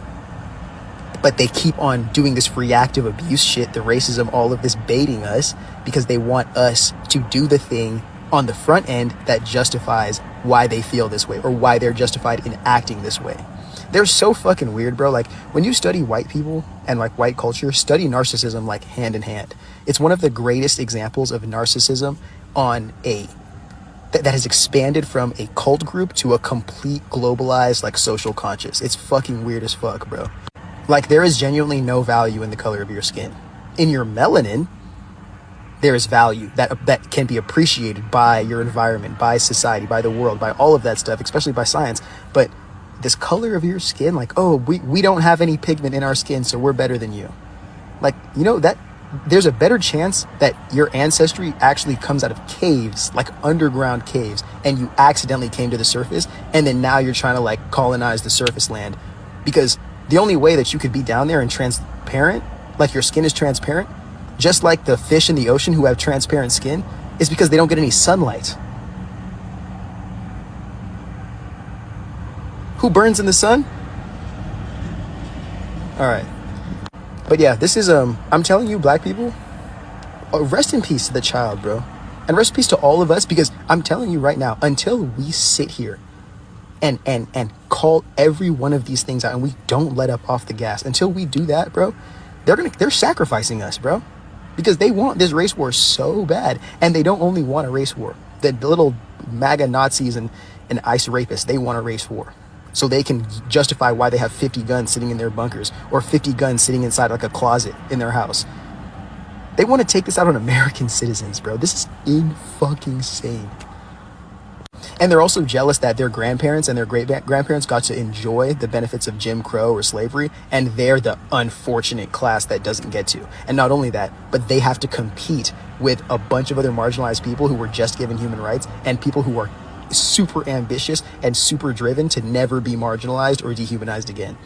But they keep on doing this reactive abuse shit, the racism, all of this baiting us because they want us to do the thing on the front end that justifies why they feel this way or why they're justified in acting this way. They're so fucking weird, bro. Like when you study white people and like white culture, study narcissism like hand in hand. It's one of the greatest examples of narcissism on that has expanded from a cult group to a complete globalized like social conscious. It's fucking weird as fuck, bro. Like there is genuinely no value in the color of your skin. In your melanin, there is value that can be appreciated by your environment, by society, by the world, by all of that stuff, especially by science. But this color of your skin, like, oh, we don't have any pigment in our skin, so we're better than you. Like, you know, that there's a better chance that your ancestry actually comes out of caves, like underground caves, and you accidentally came to the surface, and then now you're trying to like colonize the surface land. Because the only way that you could be down there and transparent, like your skin is transparent, just like the fish in the ocean who have transparent skin, is because they don't get any sunlight. Who burns in the sun? All right. But yeah, this is, I'm telling you, black people, rest in peace to the child, bro. And rest in peace to all of us, because I'm telling you right now, until we sit here and call every one of these things out and we don't let up off the gas, until we do that, bro, they're sacrificing us, bro. Because they want this race war so bad. And they don't only want a race war. The little MAGA Nazis and ICE rapists, they want a race war. So they can justify why they have 50 guns sitting in their bunkers or 50 guns sitting inside like a closet in their house. They want to take this out on American citizens, bro. This is in-fucking insane. And they're also jealous that their grandparents and their great-grandparents got to enjoy the benefits of Jim Crow or slavery, and they're the unfortunate class that doesn't get to. And not only that, but they have to compete with a bunch of other marginalized people who were just given human rights and people who are super ambitious and super driven to never be marginalized or dehumanized again.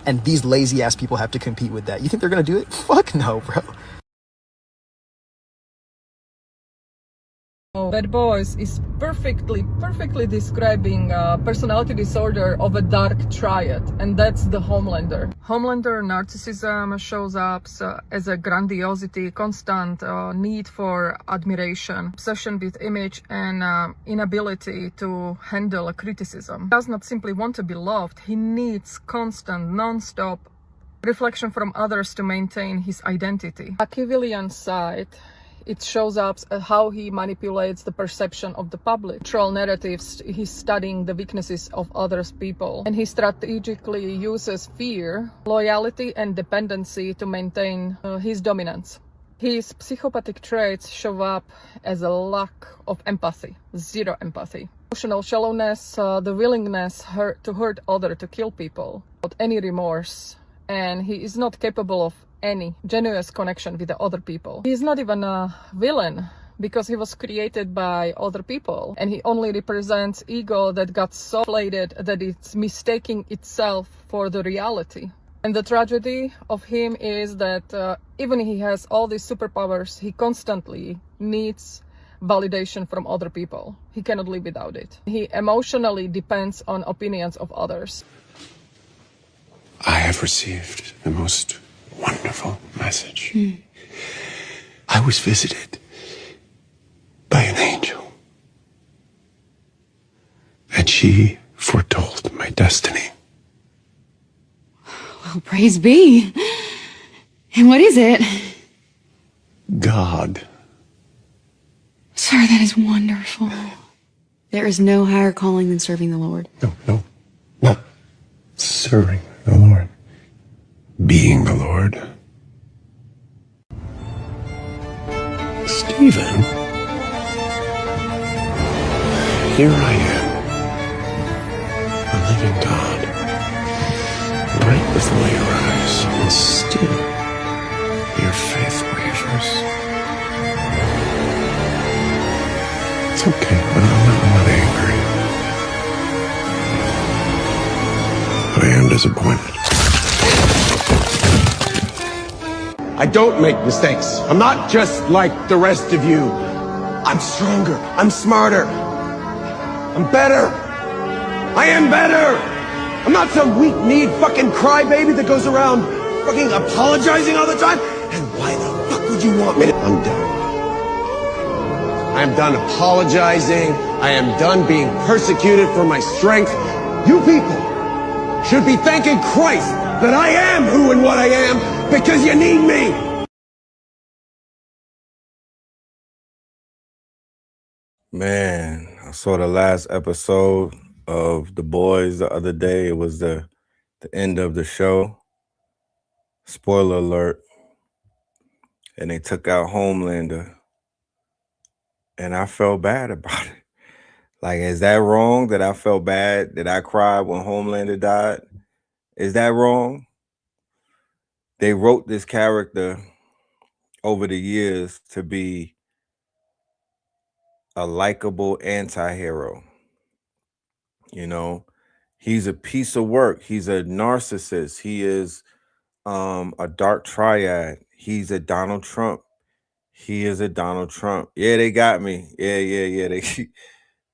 And these lazy ass people have to compete with that. You think they're gonna do it? Fuck no, bro. Bad Boys is perfectly describing personality disorder of a dark triad, and that's the Homelander. Homelander narcissism shows up as a grandiosity, constant need for admiration, obsession with image, and inability to handle criticism. He does not simply want to be loved, he needs constant, non-stop reflection from others to maintain his identity. Machiavellian side, it shows up how he manipulates the perception of the public. Troll narratives, he's studying the weaknesses of others people, and he strategically uses fear, loyalty, and dependency to maintain his dominance. His psychopathic traits show up as a lack of empathy, zero empathy. Emotional shallowness, the willingness to hurt others, to kill people, without any remorse. And he is not capable of any genuine connection with the other people. He is not even a villain because he was created by other people, and he only represents ego that got so inflated that it's mistaking itself for the reality. And the tragedy of him is that even he has all these superpowers, he constantly needs validation from other people. He cannot live without it. He emotionally depends on opinions of others. I have received the most wonderful message. I was visited by an angel, and she foretold my destiny. Well, praise be. And what is it? God. Sir, that is wonderful. There is no higher calling than serving the Lord. No, not serving the Lord. Being the Lord. Stephen, here I am, a living God, right before your eyes, and still your faith wavers. It's okay, but I'm not angry. But I am disappointed. I don't make mistakes. I'm not just like the rest of you. I'm stronger. I'm smarter. I'm better. I am better. I'm not some weak-kneed fucking crybaby that goes around fucking apologizing all the time. And why the fuck would you want me to? I'm done. I'm done apologizing. I am done being persecuted for my strength. You people should be thanking Christ that I am who and what I am, because you need me. Man, I saw the last episode of The Boys the other day. It was the end of the show. Spoiler alert. And they took out Homelander. And I felt bad about it. Like, is that wrong that I felt bad that I cried when Homelander died? Is that wrong? They wrote this character over the years to be a likable anti-hero. You know, he's a piece of work. He's a narcissist. He is a dark triad. He's a Donald Trump. He is a Donald Trump. Yeah, they got me. Yeah.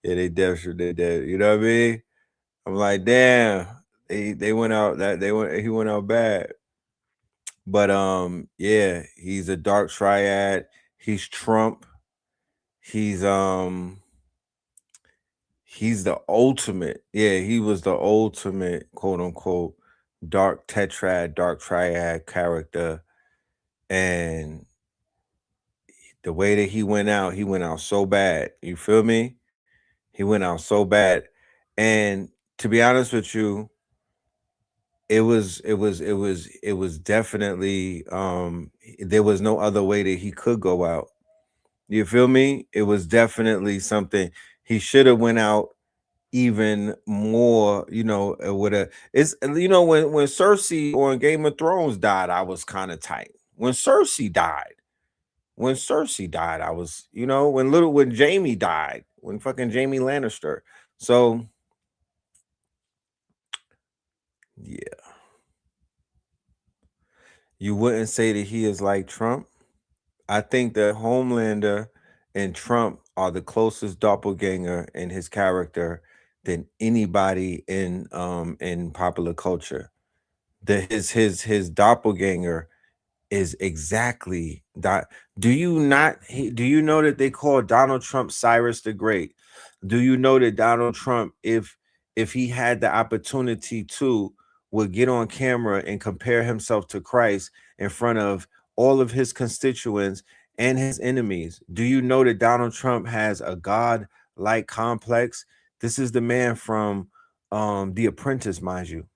They definitely did. You know what I mean? I'm like, damn. They went out he went out bad. But yeah, he's a dark triad. He's Trump. He's the ultimate. Yeah, he was the ultimate, quote unquote, dark tetrad, dark triad character. And the way that he went out so bad. You feel me? He went out so bad. And to be honest with you, it was definitely there was no other way that he could go out. You feel me? It was definitely something he should have went out even more, with it's when Cersei on Game of Thrones died, I was kind of tight. When Cersei died, I was, when Jamie died, when fucking Jamie Lannister. So yeah. You wouldn't say that he is like Trump. I think that Homelander and Trump are the closest doppelganger in his character than anybody in popular culture. His doppelganger is exactly that. Do you know that they call Donald Trump Cyrus the Great? Do you know that Donald Trump, if he had the opportunity to, would get on camera and compare himself to Christ in front of all of his constituents and his enemies? Do you know that Donald Trump has a God-like complex? This is the man from The Apprentice, mind you.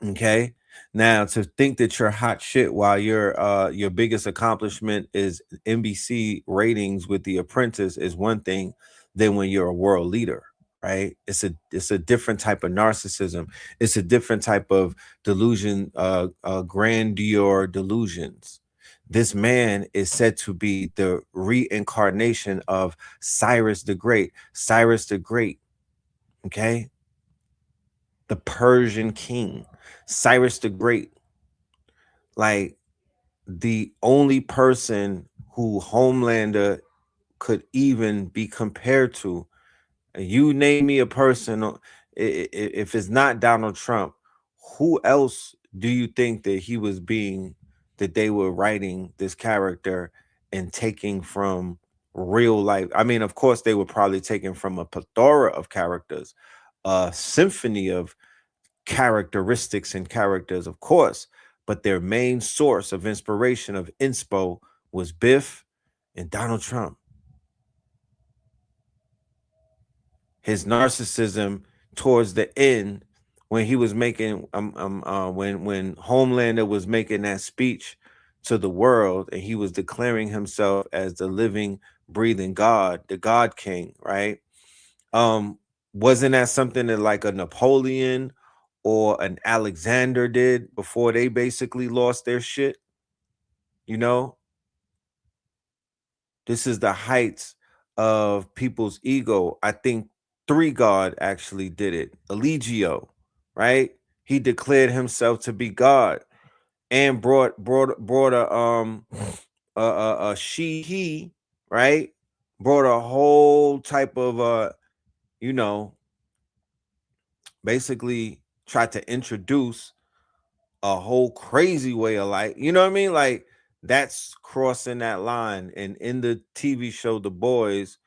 Okay. Now, to think that you're hot shit while your biggest accomplishment is NBC ratings with The Apprentice is one thing than when you're a world leader, right? It's a different type of narcissism. It's a different type of delusion, grandeur delusions. This man is said to be the reincarnation of Cyrus the Great. Cyrus the Great, okay? The Persian king, Cyrus the Great, like the only person who Homelander could even be compared to. You name me a person, if it's not Donald Trump, who else do you think that they were writing this character and taking from real life? I mean, of course, they were probably taken from a plethora of characters, a symphony of characteristics and characters, of course, but their main source of inspiration, of inspo, was Biff and Donald Trump. His narcissism towards the end, when he was making when Homelander was making that speech to the world, and he was declaring himself as the living, breathing God, the God King, right? Wasn't that something that like a Napoleon or an Alexander did before they basically lost their shit? You know, this is the heights of people's ego. I think Three God actually did it. Eligio, right? He declared himself to be God and brought a he, right? Brought a whole type of you know, basically tried to introduce a whole crazy way of life. You know what I mean? Like, that's crossing that line. And in the TV show The Boys,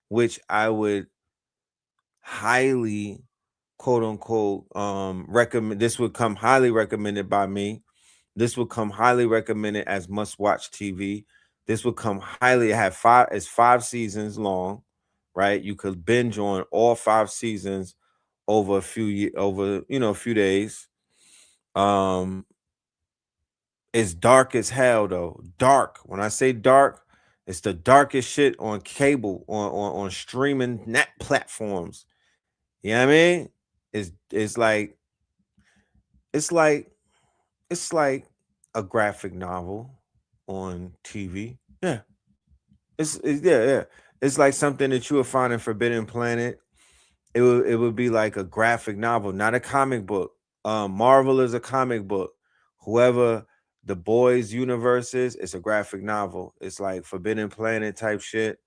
which I would highly, quote unquote, recommend, this would come highly recommended by me. This would come highly recommended as must-watch TV. This would come highly, it's 5 seasons long, right? You could binge on all 5 seasons over a few days. It's dark as hell, though. Dark. When I say dark, it's the darkest shit on cable, on streaming net platforms. You know what I mean? It's like a graphic novel on TV. Yeah. Yeah. It's like something that you would find in Forbidden Planet. It would be like a graphic novel, not a comic book. Marvel is a comic book. Whoever the Boys universe is, it's a graphic novel. It's like Forbidden Planet type shit.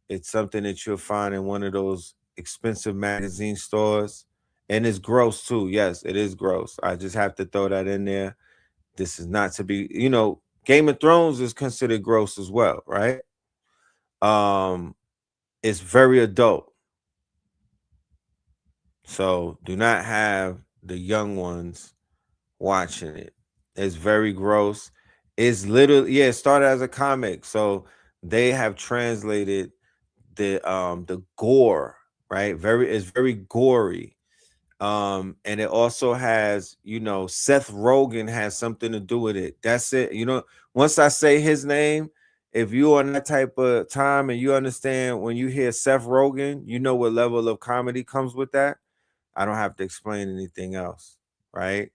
It's something that you'll find in one of those expensive magazine stores. And it's gross too. Yes, it is gross. I just have to throw that in there. This is not to be, Game of Thrones is considered gross as well, right? It's very adult. So do not have the young ones watching it. It's very gross. It's literally, it started as a comic. So they have translated the gore, right? It's very gory. And it also has, Seth Rogen has something to do with it. That's it. Once I say his name, if you're on that type of time and you understand when you hear Seth Rogen, you know what level of comedy comes with that. I don't have to explain anything else, right?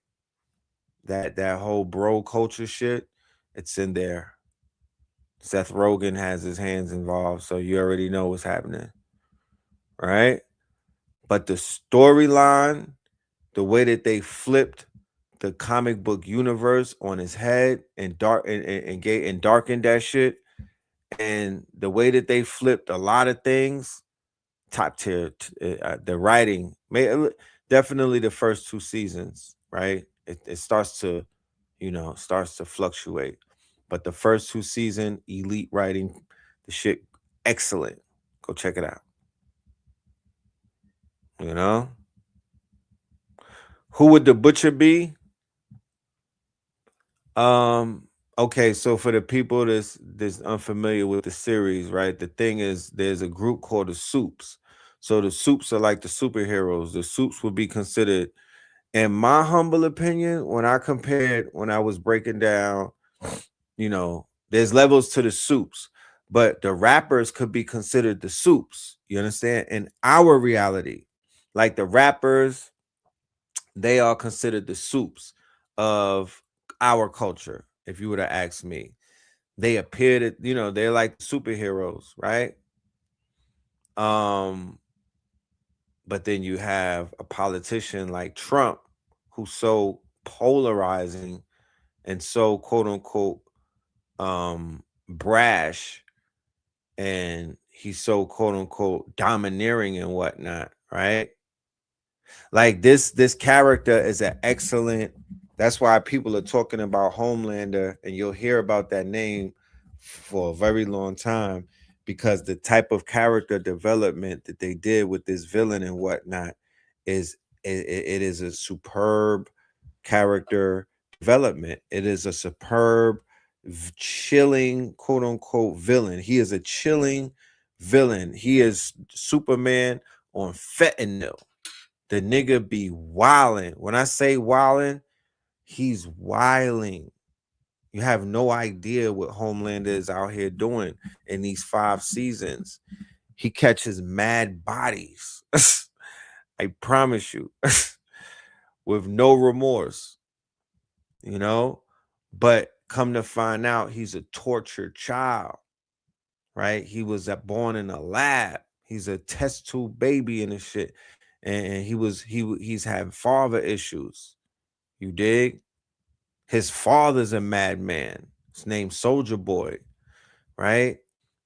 That whole bro culture shit, it's in there. Seth Rogen has his hands involved, so you already know what's happening, right? But the storyline, the way that they flipped the comic book universe on his head and darkened that shit, And the way that they flipped a lot of things, top tier. The writing, definitely the first 2 seasons, right? It starts to, starts to fluctuate. But the first 2 seasons, elite writing, the shit, excellent. Go check it out. You know? Who would the butcher be? Okay, so for the people that's unfamiliar with the series, right? The thing is, there's a group called the Soups. So the Soups are like the superheroes. The Soups would be considered, in my humble opinion, when I was breaking down, there's levels to the Soups, but the rappers could be considered the Soups. You understand? In our reality, like the rappers, they are considered the Soups of our culture. If you were to ask me, they appear to, they're like superheroes, right? But then you have a politician like Trump, who's so polarizing and so quote unquote brash, and he's so quote unquote domineering and whatnot, right? Like this character is an excellent. That's why people are talking about Homelander, and you'll hear about that name for a very long time, because the type of character development that they did with this villain and whatnot is it is a superb character development. It is a superb, chilling quote unquote villain. He is a chilling villain. He is Superman on fentanyl. The nigga be wilding. When I say wilding, he's wilding. You have no idea what Homelander is out here doing in these 5 seasons. He catches mad bodies. I promise you. With no remorse. But come to find out, he's a tortured child. Right? He was born in a lab. He's a test tube baby and shit. And he's having father issues. You dig? His father's a madman. His name's Soldier Boy, right?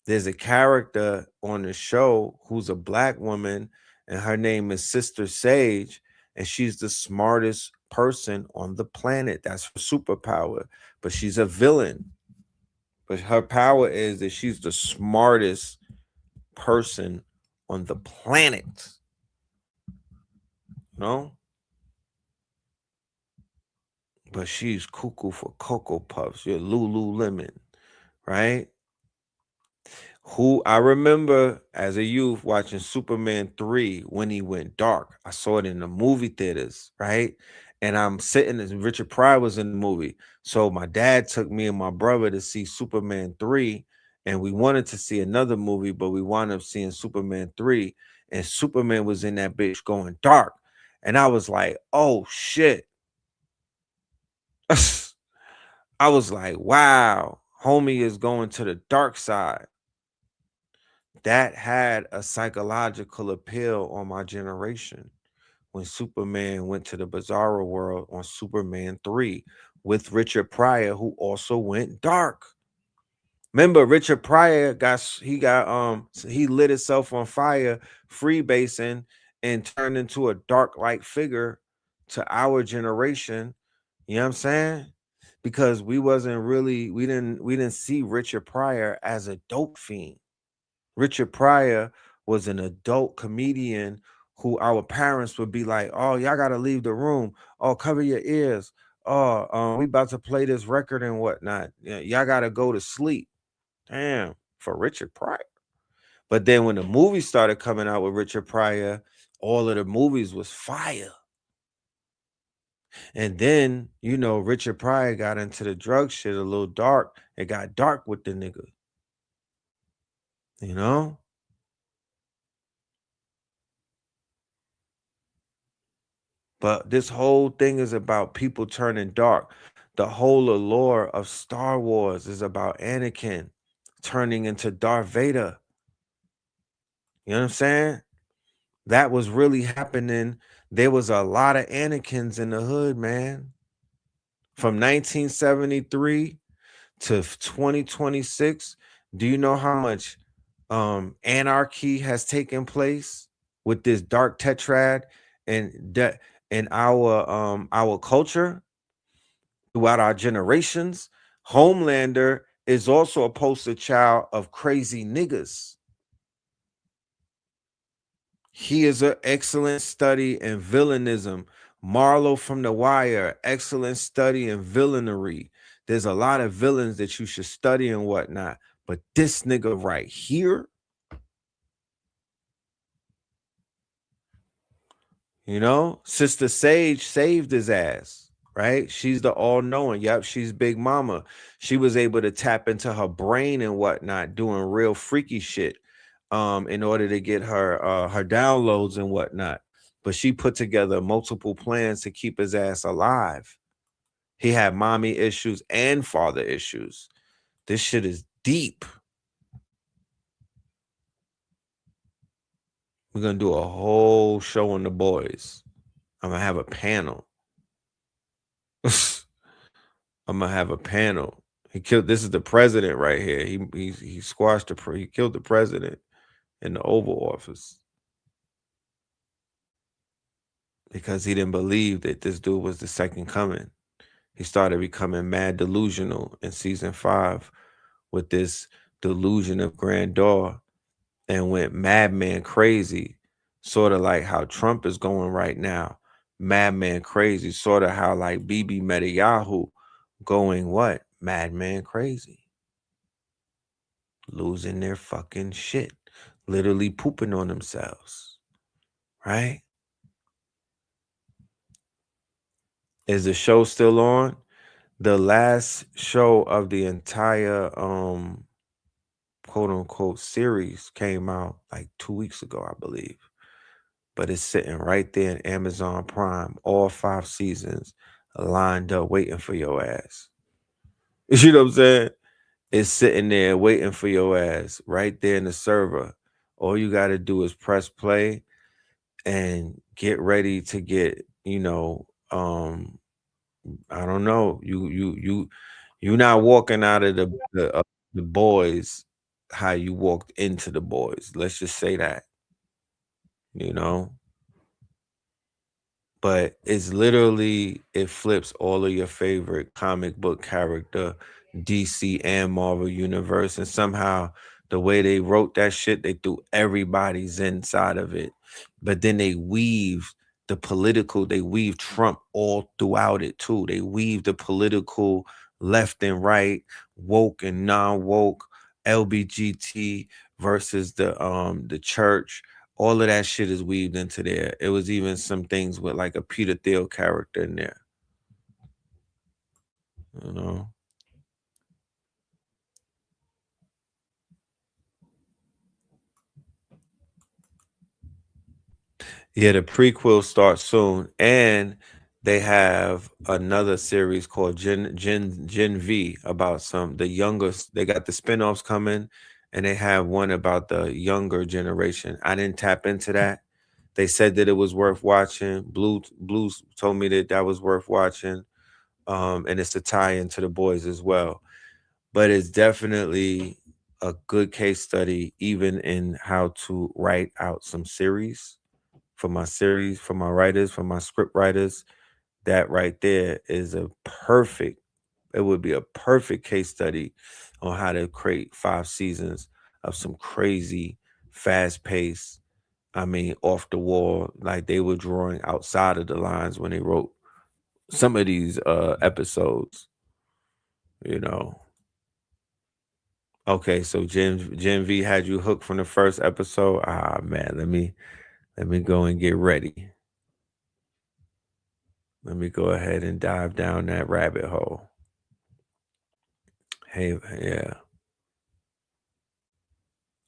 There's a character on the show who's a black woman, and her name is Sister Sage, and she's the smartest person on the planet. That's her superpower, but she's a villain. But her power is that she's the smartest person on the planet. No? But she's cuckoo for Cocoa Puffs. You're Lululemon, right? Who I remember as a youth watching Superman 3 when he went dark. I saw it in the movie theaters, right? And I'm sitting, and Richard Pryor was in the movie. So my dad took me and my brother to see Superman 3, and we wanted to see another movie, but we wound up seeing Superman 3, and Superman was in that bitch going dark. And I was like, oh shit. I was like, wow, homie is going to the dark side. That had a psychological appeal on my generation when Superman went to the bizarro world on Superman 3 with Richard Pryor, who also went dark. Remember, Richard Pryor he lit himself on fire, freebasing, and turned into a dark-like figure to our generation. You know what I'm saying? Because we didn't see Richard Pryor as a dope fiend. Richard Pryor was an adult comedian who our parents would be like, oh, y'all got to leave the room. Oh, cover your ears. Oh, we about to play this record and whatnot. Y'all got to go to sleep. Damn, for Richard Pryor. But then when the movies started coming out with Richard Pryor, all of the movies was fire. And then, Richard Pryor got into the drug shit a little dark. It got dark with the nigga. But this whole thing is about people turning dark. The whole allure of Star Wars is about Anakin turning into Darth Vader. You know what I'm saying? That was really happening. There was a lot of Anakins in the hood, man. From 1973 to 2026, Do you know how much anarchy has taken place with this dark tetrad and in our culture throughout our generations? Homelander is also a poster child of crazy niggas. He is an excellent study in villainism. Marlowe from The Wire, excellent study in villainy. There's a lot of villains that you should study and whatnot. But this nigga right here, you know, Sister Sage saved his ass, right? She's the all-knowing. Yep, she's Big Mama. She was able to tap into her brain and whatnot, doing real freaky shit in order to get her downloads and whatnot. But she put together multiple plans to keep his ass alive. He had mommy issues and father issues. This shit is deep. We're gonna do a whole show on The Boys. I'm gonna have a panel. I'm gonna have a panel. He killed. This is the president right here. He squashed he killed the president in the Oval Office because he didn't believe that this dude was the second coming. He started becoming mad delusional in season 5 with this delusion of grandeur and went madman crazy, sort of like how Trump is going right now. Madman crazy, sort of how like Bibi Netanyahu going what? Madman crazy. Losing their fucking shit. Literally pooping on themselves. Right? Is the show still on? The last show of the entire quote unquote series came out like 2 weeks ago, I believe. But it's sitting right there in Amazon Prime, all 5 seasons lined up waiting for your ass. You know what I'm saying? It's sitting there waiting for your ass right there in the server. All you got to do is press play and get ready to get, you know, I don't know. You're not walking out of the Boys how you walked into the Boys. Let's just say that. You know? But it's literally, it flips all of your favorite comic book character, DC and Marvel universe, and somehow the way they wrote that shit, they threw everybody's inside of it. But then they weave the political, they weave Trump all throughout it too. They weave the political left and right, woke and non-woke, LBGT versus the church. All of that shit is weaved into there. It was even some things with like a Peter Thiel character in there. You know? Yeah, the prequel starts soon. And they have another series called Gen V about the youngest. They got the spinoffs coming, and they have one about the younger generation. I didn't tap into that. They said that it was worth watching. Blue told me that was worth watching. And it's a tie-in to The Boys as well. But it's definitely a good case study, even in how to write out some series for my writers, for my script writers. That right there is it would be a perfect case study on how to create 5 seasons of some crazy, fast-paced, off the wall, like they were drawing outside of the lines when they wrote some of these episodes, you know. Okay, so Gen V had you hooked from the first episode. Ah man, let me go and get ready. Let me go ahead and dive down that rabbit hole. Hey, yeah.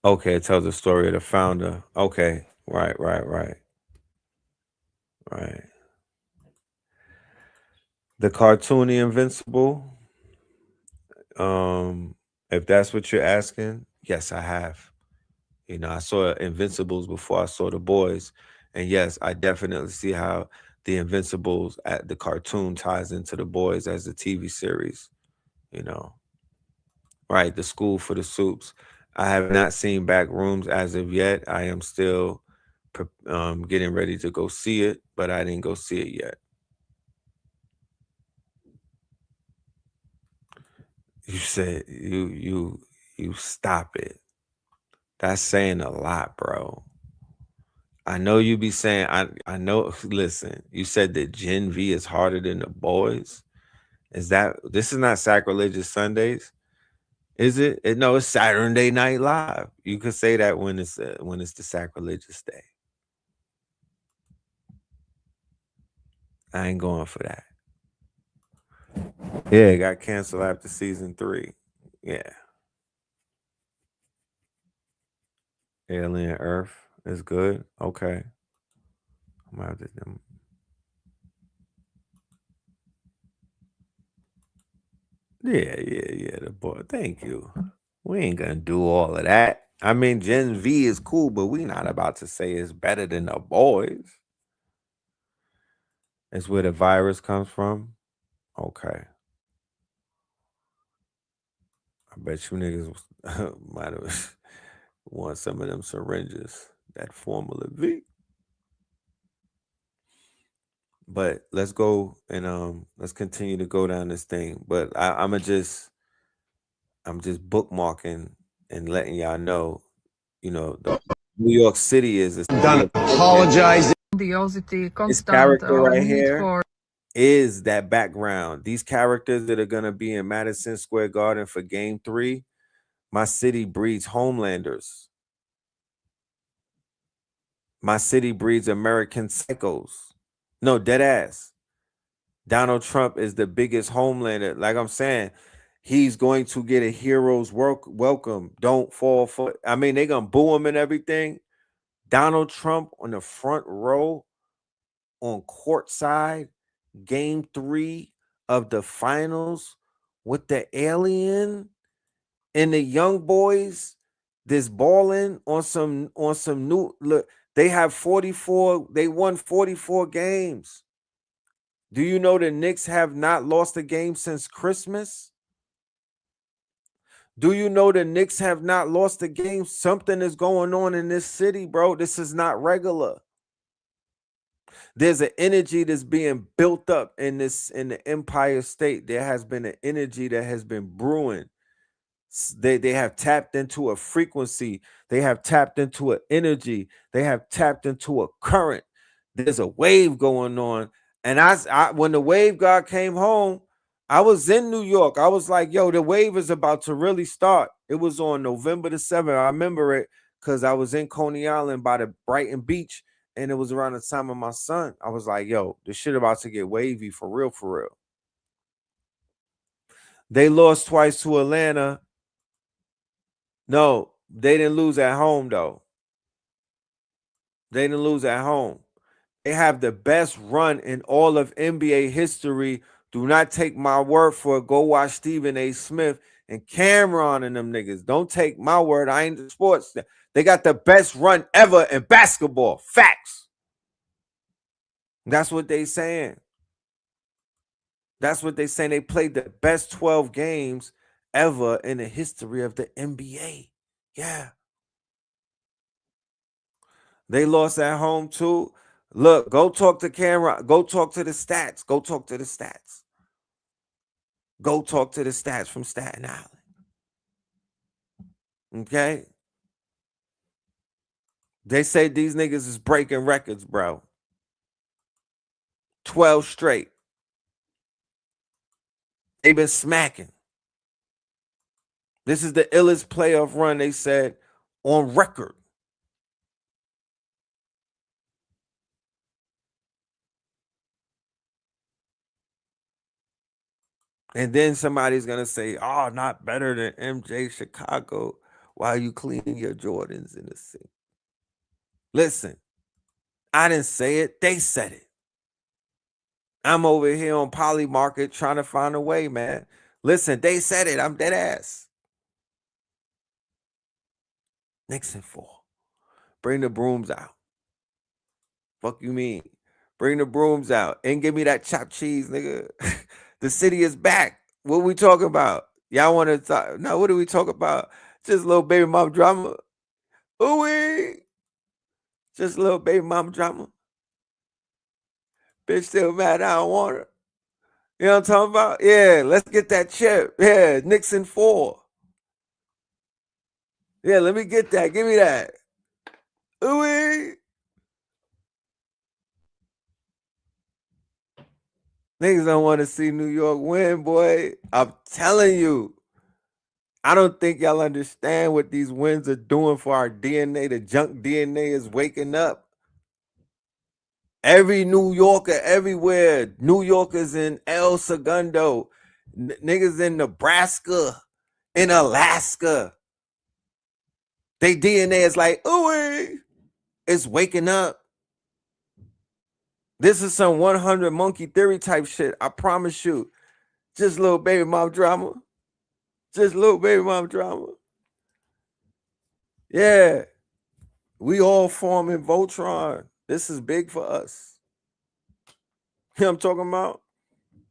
Okay, it tells the story of the founder. Okay, right. The cartoony Invincible. If that's what you're asking, yes, I have. You know, I saw Invincibles before I saw The Boys. And yes, I definitely see how the Invincibles at the cartoon ties into The Boys as a TV series, you know. Right, the school for the soups. I have not seen Back Rooms as of yet. I am still getting ready to go see it, but I didn't go see it yet. You said you stop it. That's saying a lot, bro. I know you be saying I know. Listen, you said that Gen V is harder than the boys. This is not Sacrilegious Sundays, is it? No, it's Saturday Night Live. You could say that when it's the sacrilegious day. I ain't going for that. Yeah, it got canceled after season 3. Yeah. Alien Earth is good. Okay. I'm out to them. Yeah. The boy. Thank you. We ain't gonna do all of that. I mean, Gen V is cool, but we not about to say it's better than the boys. It's where the virus comes from. Okay. I bet you niggas might have want some of them syringes, that Formula V. But let's go and let's continue to go down this thing. But I'm just bookmarking and letting y'all know, the New York City is done apologizing. Grandiosity, this constant character right need here for is that background. These characters that are gonna be in Madison Square Garden for Game 3, my city breeds Homelanders. My city breeds American Psychos. No, dead ass. Donald Trump is the biggest Homelander. Like I'm saying, he's going to get a hero's welcome. Don't fall for it. I mean, they're going to boo him and everything. Donald Trump on the front row on courtside, Game 3 of the finals with the alien and the young boys this balling on some new look. They have 44. They won 44 games. Do you know the Knicks have not lost a game since Christmas? Do you know the Knicks have not lost a game? Something is going on in this city, bro. This is not regular. There's an energy that's being built up in the Empire State. There has been an energy that has been brewing. They have tapped into a frequency. They have tapped into an energy. They have tapped into a current. There's a wave going on. And I when the wave god came home, I was in New York. I was like, yo, the wave is about to really start. It was on November the 7th. I remember it because I was in Coney Island by the Brighton Beach, and it was around the time of my son. I was like, yo, this shit about to get wavy for real, for real. They lost twice to Atlanta. No, they didn't lose at home, though. They didn't lose at home. They have the best run in all of NBA history. Do not take my word for it. Go watch Stephen A. Smith and Cameron and them niggas. Don't take my word. I ain't the sports. They got the best run ever in basketball. Facts. That's what they saying. That's what they saying. They played the best 12 games ever in the history of the NBA. Yeah. They lost at home too. Look, go talk to Cameron. Go talk to the stats. Go talk to the stats. Go talk to the stats from Staten Island. Okay? They say these niggas is breaking records, bro. 12 straight. They've been smacking. This is the illest playoff run, they said, on record. And then somebody's going to say, oh, not better than MJ Chicago while you cleaning your Jordans in the sink. Listen, I didn't say it. They said it. I'm over here on Poly Market trying to find a way, man. Listen, they said it. I'm dead ass. Nixon 4. Bring the brooms out. Fuck you mean? Bring the brooms out and give me that chopped cheese, nigga. The city is back. What we talking about? Y'all want to talk? No, what do we talk about? Just little baby mom drama. Ooh, just little baby mom drama. Bitch still mad I don't want her. You know what I'm talking about? Yeah, let's get that chip. Yeah, Nixon 4. Yeah, let me get that. Give me that. Ooh. Niggas don't want to see New York win, boy. I'm telling you. I don't think y'all understand what these wins are doing for our DNA. The junk DNA is waking up. Every New Yorker, everywhere. New Yorkers in El Segundo. Niggas in Nebraska, in Alaska. They DNA is like, ooh, it's waking up. This is some 100 monkey theory type shit. I promise you. Just little baby mom drama. Just little baby mom drama. Yeah. We all forming Voltron. This is big for us. You know what I'm talking about?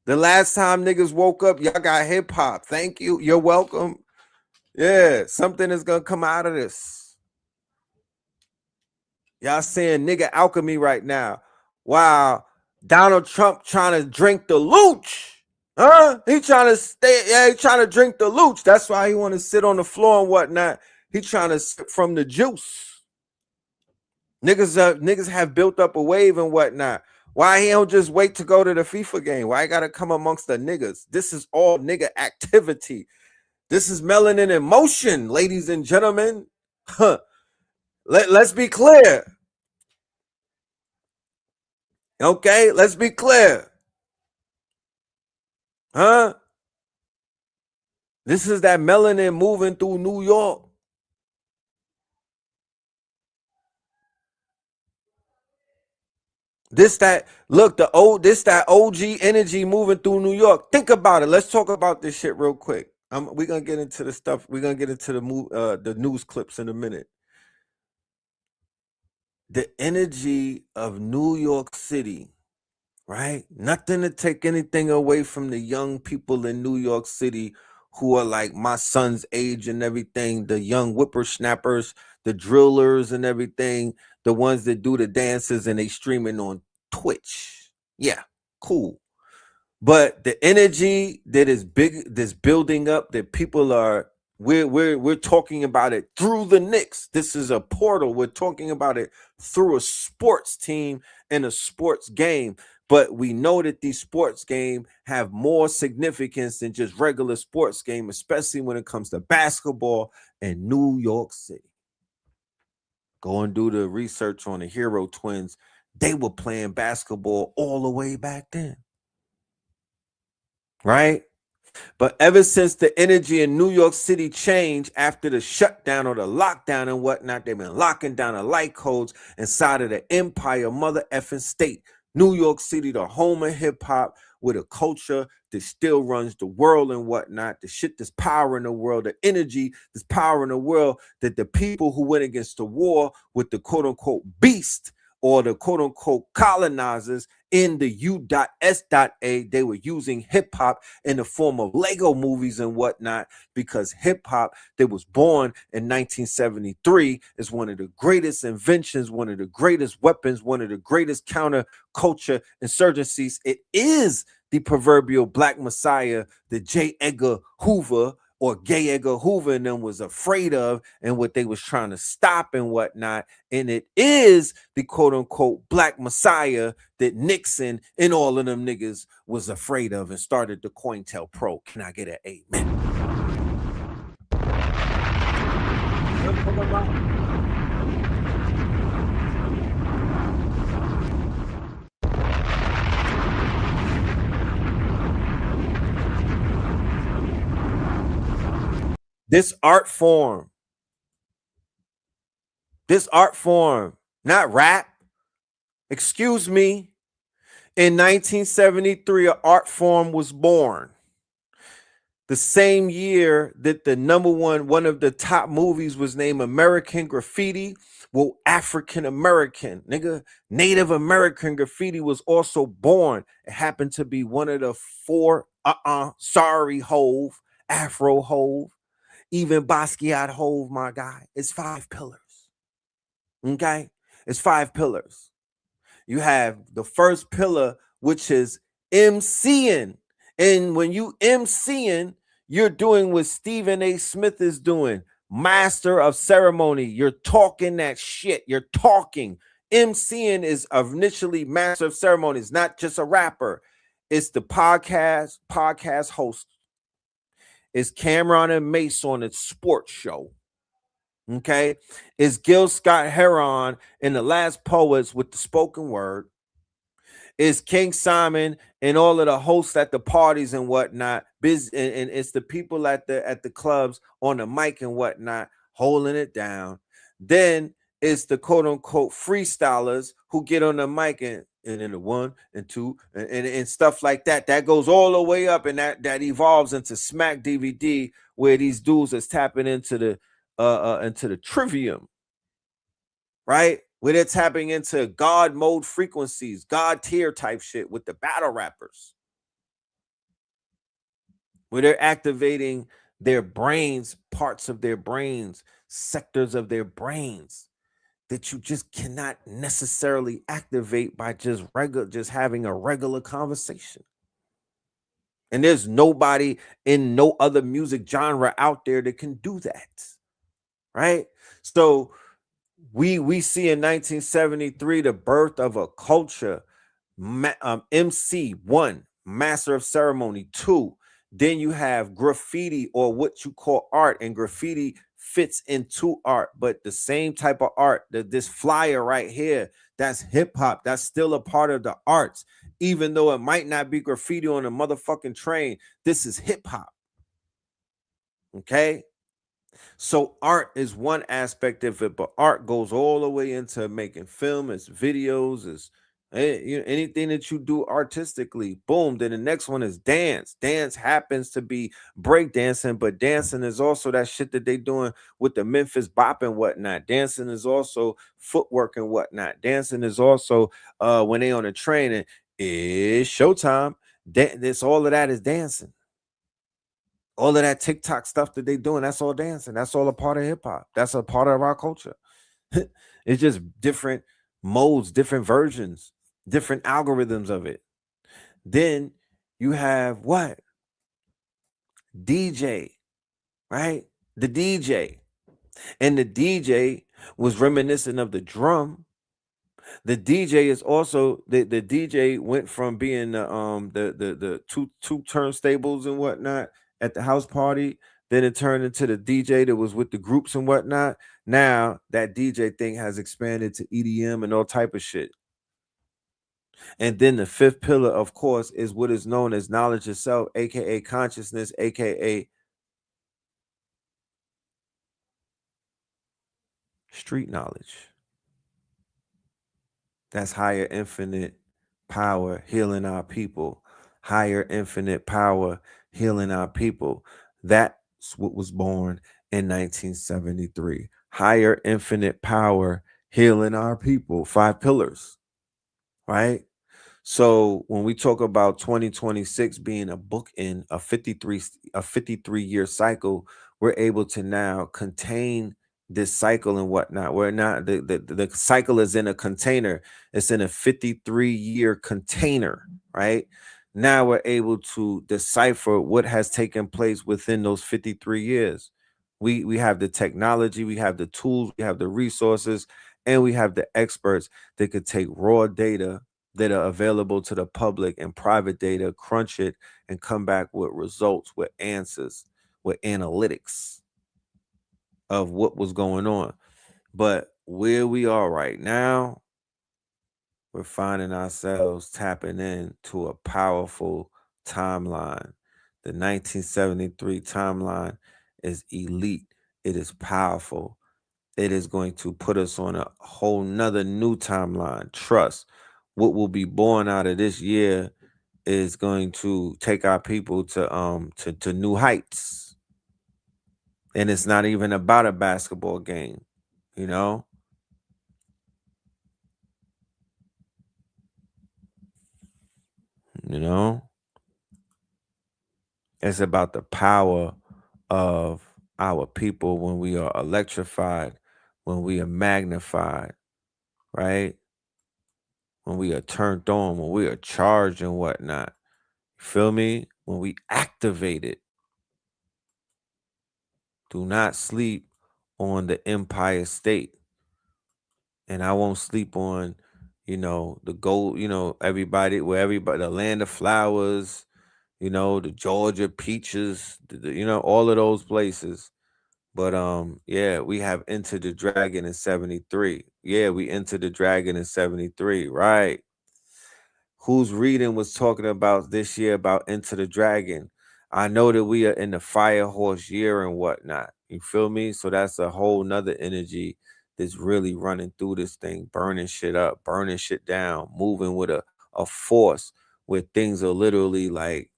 The last time niggas woke up, y'all got hip hop. Thank you. You're welcome. Yeah, something is gonna come out of this. Y'all saying nigga alchemy right now. Wow. Donald Trump trying to drink the looch. Huh? He trying to he trying to drink the looch. That's why he want to sit on the floor and whatnot. He trying to sip from the juice. Niggas have built up a wave and whatnot. Why he don't just wait to go to the FIFA game? Why he gotta come amongst the niggas? This is all nigga activity. This is melanin in motion, ladies and gentlemen. Huh. Let's be clear. Okay, let's be clear. Huh? This is that melanin moving through New York. This that OG energy moving through New York. Think about it. Let's talk about this shit real quick. We're gonna get into the stuff. We're gonna get into the news clips in a minute. The energy of New York City, right? Nothing to take anything away from the young people in New York City who are like my son's age and everything, the young whippersnappers, the drillers and everything, the ones that do the dances and they streaming on Twitch. Yeah, cool. But the energy that is big, that's building up, that people are, we're talking about it through the Knicks. This is a portal. We're talking about it through a sports team and a sports game. But we know that these sports games have more significance than just regular sports game, especially when it comes to basketball in New York City. Go and do the research on the Hero Twins. They were playing basketball all the way back then. Right? But ever since the energy in New York City changed after the shutdown or the lockdown and whatnot, they've been locking down the light codes inside of the empire mother effing state. New York City, the home of hip hop, with a culture that still runs the world and whatnot, the shit that's powering the world, the energy that's powering the world, that the people who went against the war with the quote unquote beast or the quote unquote colonizers in the U.S.A, they were using hip hop in the form of Lego movies and whatnot, because hip hop that was born in 1973 is one of the greatest inventions, one of the greatest weapons, one of the greatest counter-culture insurgencies. It is the proverbial Black Messiah that J. Edgar Hoover or Gay Edgar Hoover and them was afraid of, and what they was trying to stop and whatnot. And it is the quote unquote Black Messiah that Nixon and all of them niggas was afraid of and started the COINTELPRO. Can I get an amen? This art form, not rap, excuse me, in 1973, an art form was born. The same year that the one of the top movies was named American Graffiti. Well, African American, nigga, Native American graffiti was also born. It happened to be one of the four, sorry, Hove, Afro Hove, even Basquiat Hove, my guy. It's 5 pillars. Okay? It's 5 pillars. You have the first pillar, which is MCing. And when you MCing, you're doing what Stephen A. Smith is doing. Master of ceremony. You're talking that shit. You're talking. MCing is initially master of ceremonies, not just a rapper. It's the podcast host. It's Cameron and Mace on its sports show. Okay. It's Gil Scott Heron in The Last Poets with the spoken word. It's King Simon and all of the hosts at the parties and whatnot. And it's the people at the clubs on the mic and whatnot holding it down. Then it's the quote unquote freestylers who get on the mic and then the 1 and 2 and stuff like that. That goes all the way up, and that evolves into Smack DVD, where these dudes is tapping into the trivium, right? Where they're tapping into God mode frequencies, God tier type shit with the battle rappers, where they're activating their brains, parts of their brains, sectors of their brains that you just cannot necessarily activate by just having a regular conversation. And there's nobody in no other music genre out there that can do that, right? So we see in 1973 the birth of a culture. MC 1, master of ceremony 2. Then you have graffiti, or what you call art, and graffiti fits into art, but the same type of art, that this flyer right here, that's hip hop. That's still a part of the arts, even though it might not be graffiti on a motherfucking train. This is hip hop. Okay. So art is one aspect of it, but art goes all the way into making film, it's videos, it's anything that you do artistically. Boom. Then the next one is dance. Dance happens to be breakdancing, but dancing is also that shit that they doing with the Memphis bop and whatnot. Dancing is also footwork and whatnot. Dancing is also when they on a train and it's showtime. This all of that is dancing. All of that TikTok stuff that they doing, that's all dancing. That's all a part of hip hop. That's a part of our culture. It's just different modes, different versions, different algorithms of it. Then you have what? DJ, right? The DJ. And the DJ was reminiscent of the drum. The DJ is also the DJ went from being the two turntables and whatnot at the house party. Then it turned into the DJ that was with the groups and whatnot. Now that DJ thing has expanded to EDM and all type of shit. And then the 5th pillar, of course, is what is known as knowledge itself, aka consciousness, aka street knowledge. That's higher infinite power healing our people. Higher infinite power healing our people. That's what was born in 1973. Higher infinite power healing our people. 5 pillars, right? So when we talk about 2026 being a bookend, a 53-year cycle, we're able to now contain this cycle and whatnot. We're not the cycle is in a container. It's in a 53-year container, right? Now we're able to decipher what has taken place within those 53 years. We have the technology, we have the tools, we have the resources, and we have the experts that could take raw data that are available to the public and private data, crunch it, and come back with results, with answers, with analytics of what was going on. But where we are right now, we're finding ourselves tapping into a powerful timeline. The 1973 timeline is elite. It is powerful. It is going to put us on a whole nother new timeline. Trust. What will be born out of this year is going to take our people to new heights. And it's not even about a basketball game, you know? You know? It's about the power of our people when we are electrified, when we are magnified, right? When we are turned on, when we are charged and whatnot. You feel me? When we activate it. Do not sleep on the Empire State. And I won't sleep on, the gold, everybody, the land of flowers, the Georgia peaches, all of those places. But yeah, we have Enter the Dragon in 73. Yeah, we Enter the Dragon in 73, right? Whose reading was talking about this year about Enter the Dragon? I know that we are in the fire horse year and whatnot. You feel me? So that's a whole nother energy that's really running through this thing, burning shit up, burning shit down, moving with a force where things are literally like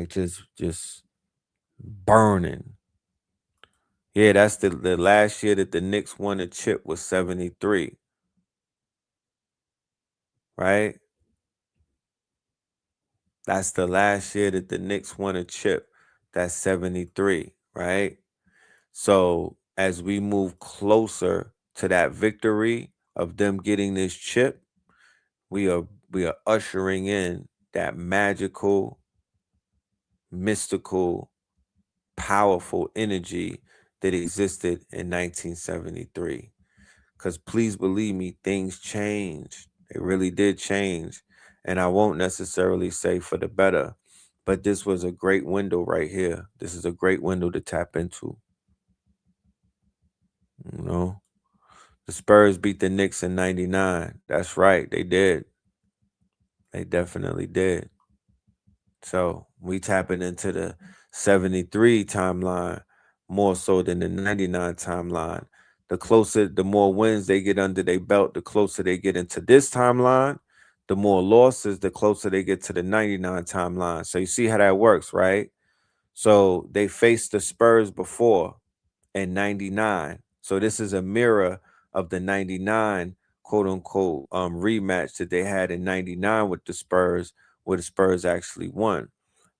just burning. Yeah, that's the last year that the Knicks won a chip was 73. Right? That's the last year that the Knicks won a chip. That's 73, right? So as we move closer to that victory of them getting this chip, we are ushering in that magical, mystical, powerful energy that existed in 1973. Because please believe me, things changed. They really did change. And I won't necessarily say for the better, but this was a great window right here. This is a great window to tap into. You know, the Spurs beat the Knicks in 99. That's right. They did. They definitely did. So we tapping into the 73 timeline more so than the 99 timeline. The more wins they get under their belt, the closer they get into this timeline. The more losses, the closer they get to the 99 timeline. So you see how that works, right? So they faced the Spurs before in 99. So this is a mirror of the 99 quote unquote rematch that they had in 99 with the Spurs, where the Spurs actually won.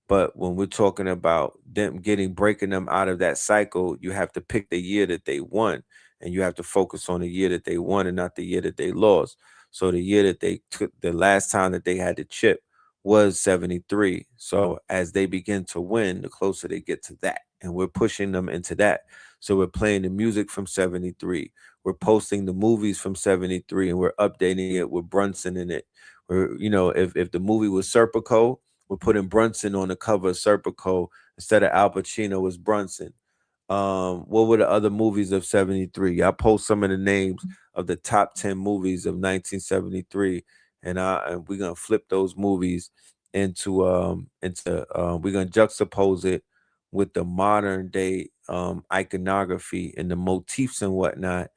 But when we're talking about them breaking them out of that cycle, you have to pick the year that they won, and you have to focus on the year that they won and not the year that they lost. So the year that they took, the last time that they had the chip was 73. So as they begin to win, the closer they get to that, and we're pushing them into that. So we're playing the music from 73. We're posting the movies from 73, and we're updating it with Brunson in it. If the movie was Serpico, we're putting Brunson on the cover of Serpico instead of Al Pacino was Brunson. What were the other movies of 73? I post some of the names of the top 10 movies of 1973, and we're gonna flip those movies into we're gonna juxtapose it with the modern day iconography and the motifs and whatnot.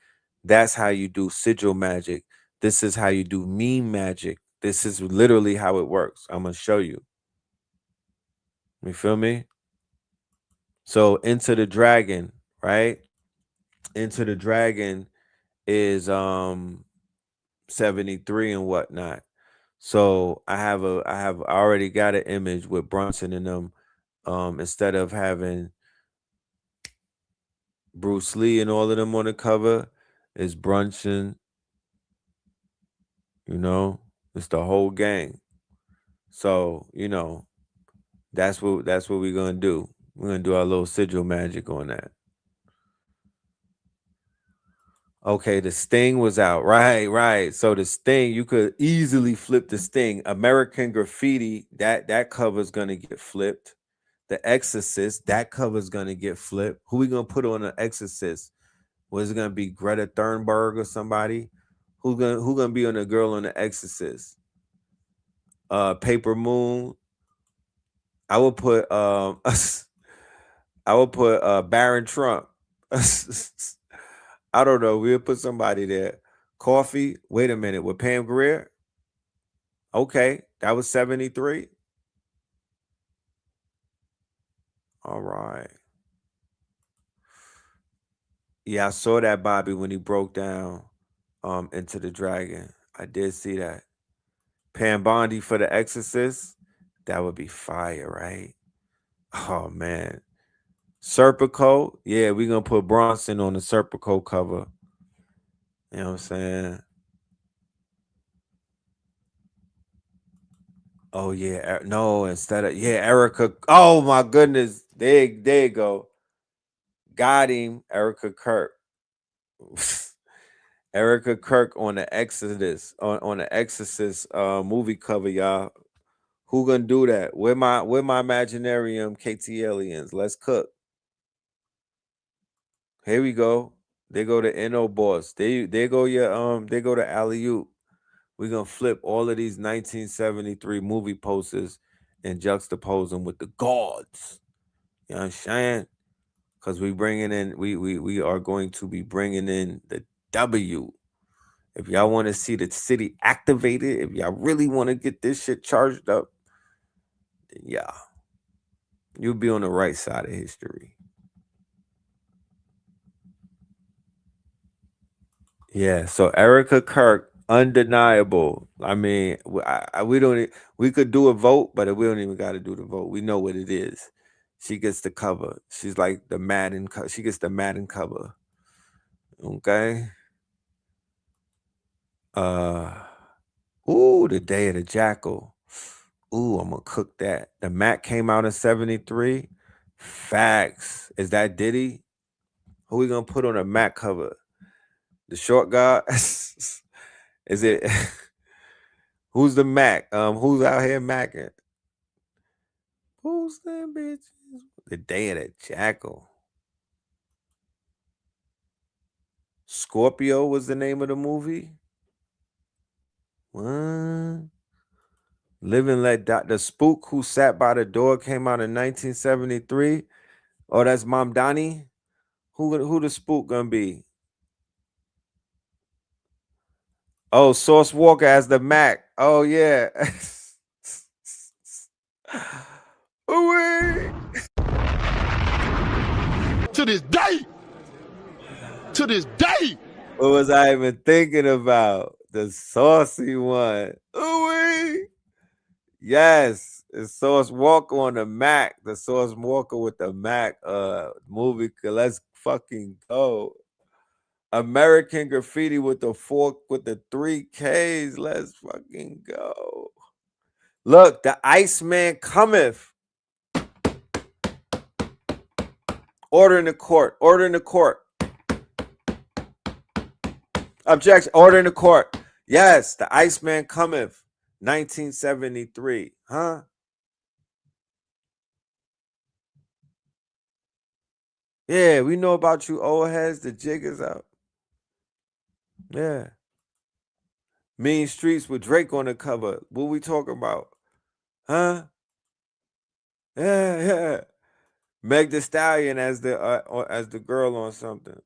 That's how you do sigil magic. This is how you do meme magic. This is literally how it works. I'm gonna show you. You feel me? So Into the Dragon, right? Into the Dragon is 73 and whatnot. So I already got an image with Brunson in them. Instead of having Bruce Lee and all of them on the cover, is Brunson, it's the whole gang. So, that's what we're gonna do. We're gonna do our little sigil magic on that. Okay, the Sting was out. Right. So the Sting, you could easily flip the Sting. American Graffiti, that cover's gonna get flipped. The Exorcist, that cover's gonna get flipped. Who we gonna put on the Exorcist? Was it gonna be Greta Thunberg or somebody? Who gonna be on the girl on the Exorcist? Paper Moon. I would put Baron Trump. I don't know. We'll put somebody there. Coffee. Wait a minute. With Pam Grier? Okay. That was 73. All right. Yeah, I saw that, Bobby, when he broke down Into the Dragon. I did see that. Pam Bondi for The Exorcist. That would be fire, right? Oh man. Serpico. Yeah, we're gonna put Bronson on the Serpico cover. You know what I'm saying? Oh yeah, no, instead of Erica. Oh my goodness. There you go. Got him, Erica Kirk. Erica Kirk on the Exodus, on the Exorcist movie cover, y'all. Who gonna do that? Where my Imaginarium KT aliens? Let's cook. Here we go. They go to NO Boss. They go your they go to Alley Oop. We're gonna flip all of these 1973 movie posters and juxtapose them with the gods. You understand? Because we are going to be bringing in the W. If y'all want to see the city activated, if y'all really want to get this shit charged up, then yeah, you'll be on the right side of history. Yeah, so Erica Kirk, undeniable. I mean, we could do a vote, but we don't even got to do the vote. We know what it is. She gets the cover. She's like the Madden. She gets the Madden cover. Okay. Ooh, the Day of the Jackal. Ooh, I'm gonna cook that. The Mac came out in 73. Facts. Is that Diddy? Who we gonna put on a Mac cover? The short guy? Is it who's the Mac? Who's out here macking? Who's them bitches? The Day of the Jackal. Scorpio was the name of the movie. What? Live and Let Die. The Spook Who Sat by the Door came out in 1973. Oh, that's Mom Donnie. Who the spook gonna be? Oh, Sauce Walker as the Mac. Oh yeah. Ooh-wee. To this day. To this day. What was I even thinking about? The saucy one. Ooh-wee. Yes, it's Sauce Walker on the Mac. The Sauce Walker with the Mac movie. Let's fucking go. American Graffiti with the 3 Ks. Let's fucking go. Look, the Iceman cometh. Order in the court. Order in the court. Objection. Order in the court. Yes, the Iceman cometh. 1973. Huh? Yeah, we know about you old heads. The jig is out. Yeah. Mean Streets with Drake on the cover. What we talking about? Huh? Yeah. Meg Thee Stallion as the girl on something.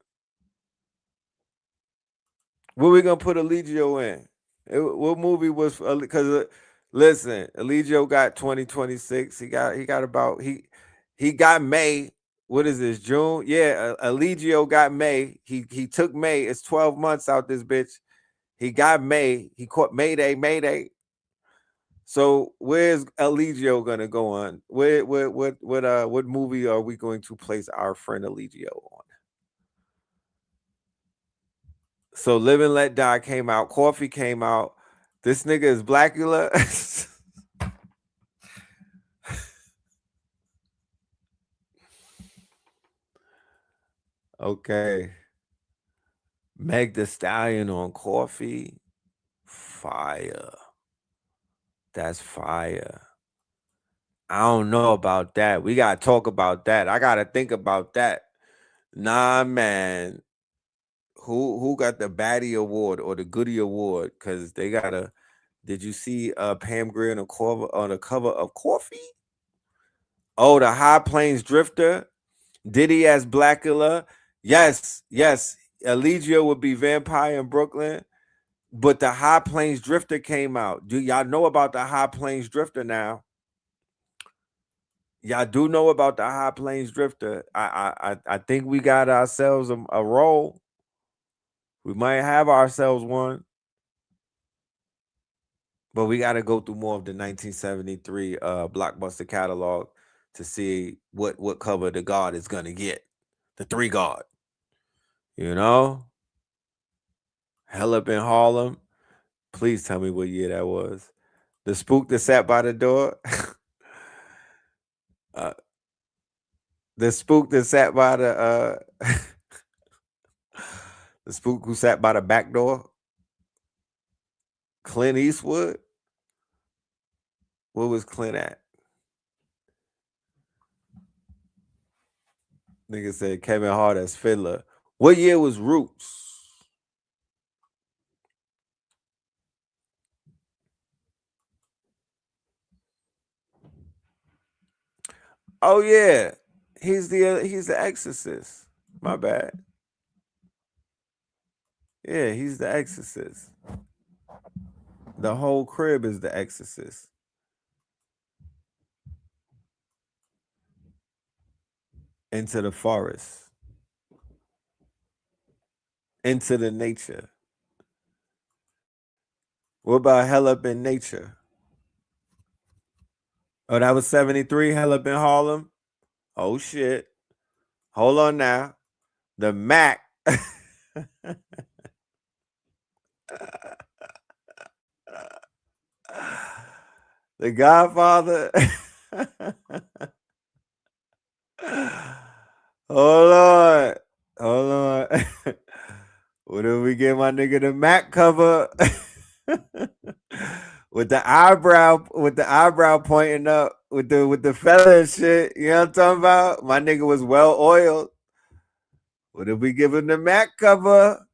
What we gonna put Eligio in? What movie was because listen, Eligio got 2026. He got May. What is this? June? Yeah, Eligio got May. He took May. It's 12 months out this bitch. He got May. He caught Mayday. So where's Eligio gonna go on? What movie are we going to place our friend Eligio on? So Live and Let Die came out. Coffee came out. This nigga is Blackula. Okay. Meg Thee Stallion on Coffee. Fire. That's fire. I don't know about that. We gotta talk about that. I gotta think about that. Nah, man. Who got the Baddie Award or the Goodie Award? Because they gotta. Did you see Pam Grier on the cover of Coffee? Oh, the High Plains Drifter. Diddy as Blackula. Yes. Eligio would be Vampire in Brooklyn. But the High Plains Drifter came out. Do y'all know about the High Plains Drifter now? Y'all do know about the High Plains Drifter. I think we got ourselves a role. We might have ourselves one. But we got to go through more of the 1973 blockbuster catalog to see what cover the God is gonna get. The 3 God. You know? Hell Up in Harlem. Please tell me what year that was. The Spook That Sat by the Door. The Spook That Sat by the the Spook Who Sat by the Back Door. Clint Eastwood. Where was Clint at? Nigga said Kevin Hart as Fiddler. What year was Roots? Oh yeah, he's the Exorcist. My bad. Yeah, he's the Exorcist. The whole crib is the Exorcist. Into the forest. Into the nature. What about Hell Up in Nature? Oh, that was 73, Hell Up in Harlem? Oh shit. Hold on now. The Mac. The Godfather. Hold on. Hold on. What did we get my nigga the Mac cover? with the eyebrow pointing up, with the feather and shit. You know what I'm talking about? My nigga was well oiled. What did we give him the Mac cover?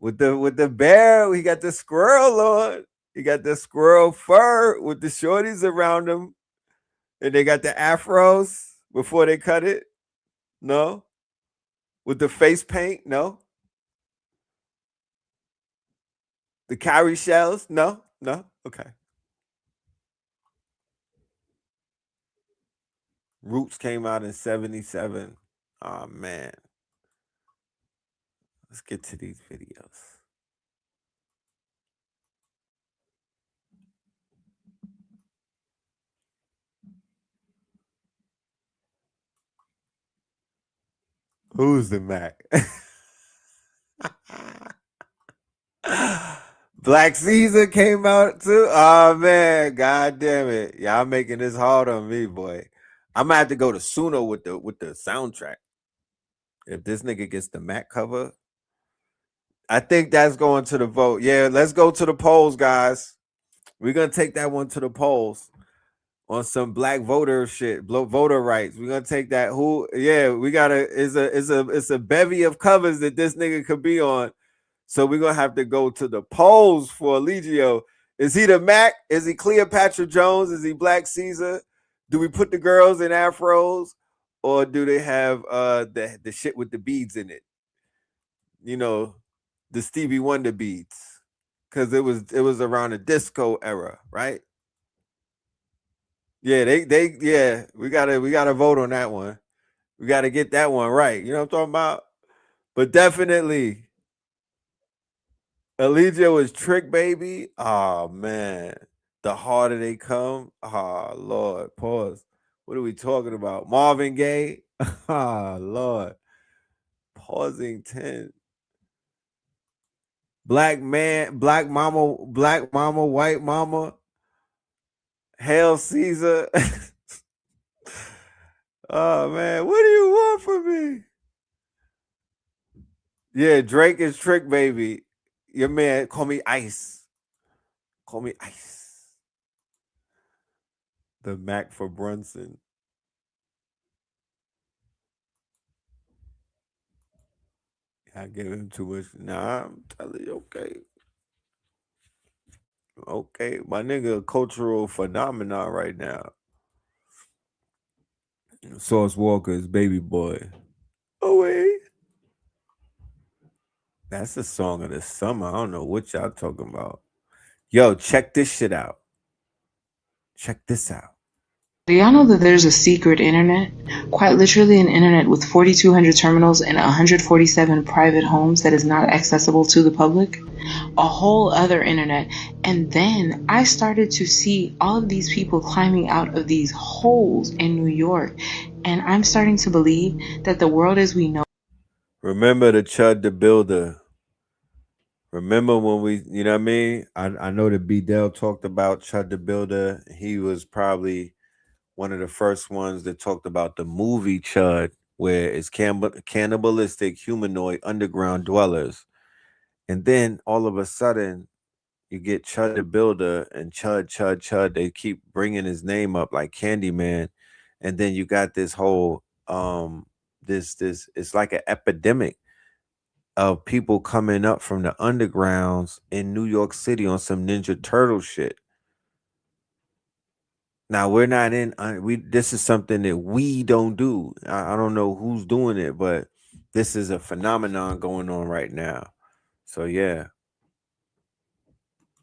With the bear, he got the squirrel on. He got the squirrel fur with the shorties around him. And they got the afros before they cut it. No? With the face paint? No? The cowrie shells? No? No? Okay. Roots came out in 77. Oh, man. Let's get to these videos. Who's the Mac? Black Caesar came out too. Oh man, god damn it. Y'all making this hard on me, boy. I'm gonna have to go to Suno with the soundtrack. If this nigga gets the Mac cover, I think that's going to the vote. Yeah, let's go to the polls, guys. We're gonna take that one to the polls on some black voter shit, voter rights. We're gonna take that. We gotta it's a bevy of covers that this nigga could be on. So we're gonna have to go to the polls for Eligio. Is he the Mac? Is he Cleopatra Jones? Is he Black Caesar? Do we put the girls in afros, or do they have the shit with the beads in it? You know, the Stevie Wonder beads, because it was around the disco era, right? Yeah, we gotta vote on that one. We gotta get that one right. You know what I'm talking about? But definitely, Eligio is Trick Baby. Oh man, the harder they come. Oh Lord, pause. What are we talking about? Marvin Gaye. Oh Lord, pausing 10. Black man, black mama, white mama. Hail Caesar. Oh man, what do you want from me? Yeah, Drake is Trick Baby. Your man, call me Ice. Call me Ice. The Mac for Brunson. I give him too much. Nah, I'm telling you, okay. Okay, my nigga, a cultural phenomenon right now. Sauce Walker is Baby Boy. Oh, wait. That's the song of the summer. I don't know what y'all talking about. Yo, check this shit out. Check this out. Do y'all know that there's a secret internet? Quite literally an internet with 4,200 terminals and 147 private homes that is not accessible to the public? A whole other internet. And then I started to see all of these people climbing out of these holes in New York. And I'm starting to believe that the world as we know. Remember the Chud the Builder. Remember when we, you know what I mean? I know that B. Dell talked about Chud the Builder. He was probably one of the first ones that talked about the movie Chud, where it's cannibalistic humanoid underground dwellers. And then all of a sudden, you get Chud the Builder and Chud. They keep bringing his name up like Candyman. And then you got this whole, this it's like an epidemic of people coming up from the undergrounds in New York City on some Ninja Turtle shit. Now we're not in. This is something that we don't do. I don't know who's doing it, but this is a phenomenon going on right now. So yeah,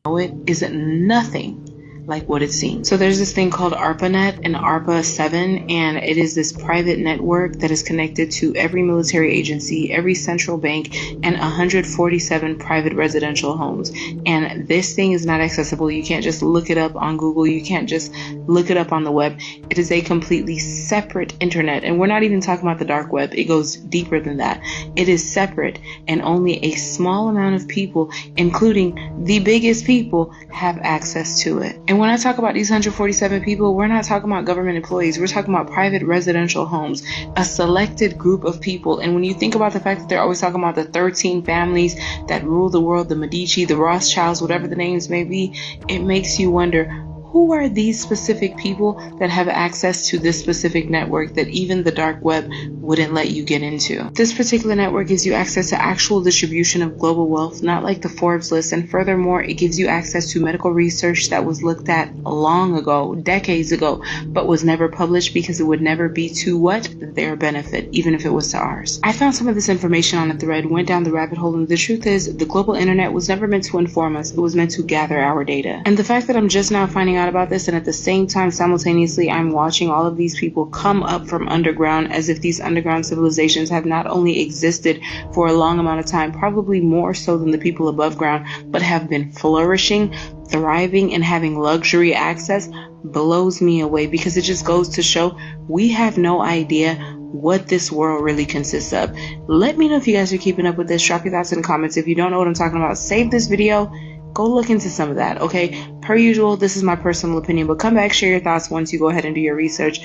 It isn't nothing like what it seems. So there's this thing called ARPANET and ARPA 7, and it is this private network that is connected to every military agency, every central bank, and 147 private residential homes. And this thing is not accessible. You can't just look it up on Google. You can't just look it up on the web. It is a completely separate internet. And we're not even talking about the dark web. It goes deeper than that. It is separate, and only a small amount of people, including the biggest people, have access to it. And when I talk about these 147 people, we're not talking about government employees. We're talking about private residential homes, a selected group of people. And when you think about the fact that they're always talking about the 13 families that rule the world, the Medici, the Rothschilds, whatever the names may be, it makes you wonder, who are these specific people that have access to this specific network that even the dark web wouldn't let you get into? This particular network gives you access to actual distribution of global wealth, not like the Forbes list. And furthermore, it gives you access to medical research that was looked at long ago, decades ago, but was never published because it would never be to what? Their benefit, even if it was to ours. I found some of this information on a thread, went down the rabbit hole, and the truth is the global internet was never meant to inform us. It was meant to gather our data. And the fact that I'm just now finding out about this, and at the same time simultaneously I'm watching all of these people come up from underground, as if these underground civilizations have not only existed for a long amount of time, probably more so than the people above ground, but have been flourishing, thriving, and having luxury access, blows me away, because it just goes to show we have no idea what this world really consists of. Let me know if you guys are keeping up with this. Drop your thoughts in the comments. If you don't know what I'm talking about, save this video, go look into some of that, okay? Per usual, this is my personal opinion, but come back, share your thoughts once you go ahead and do your research.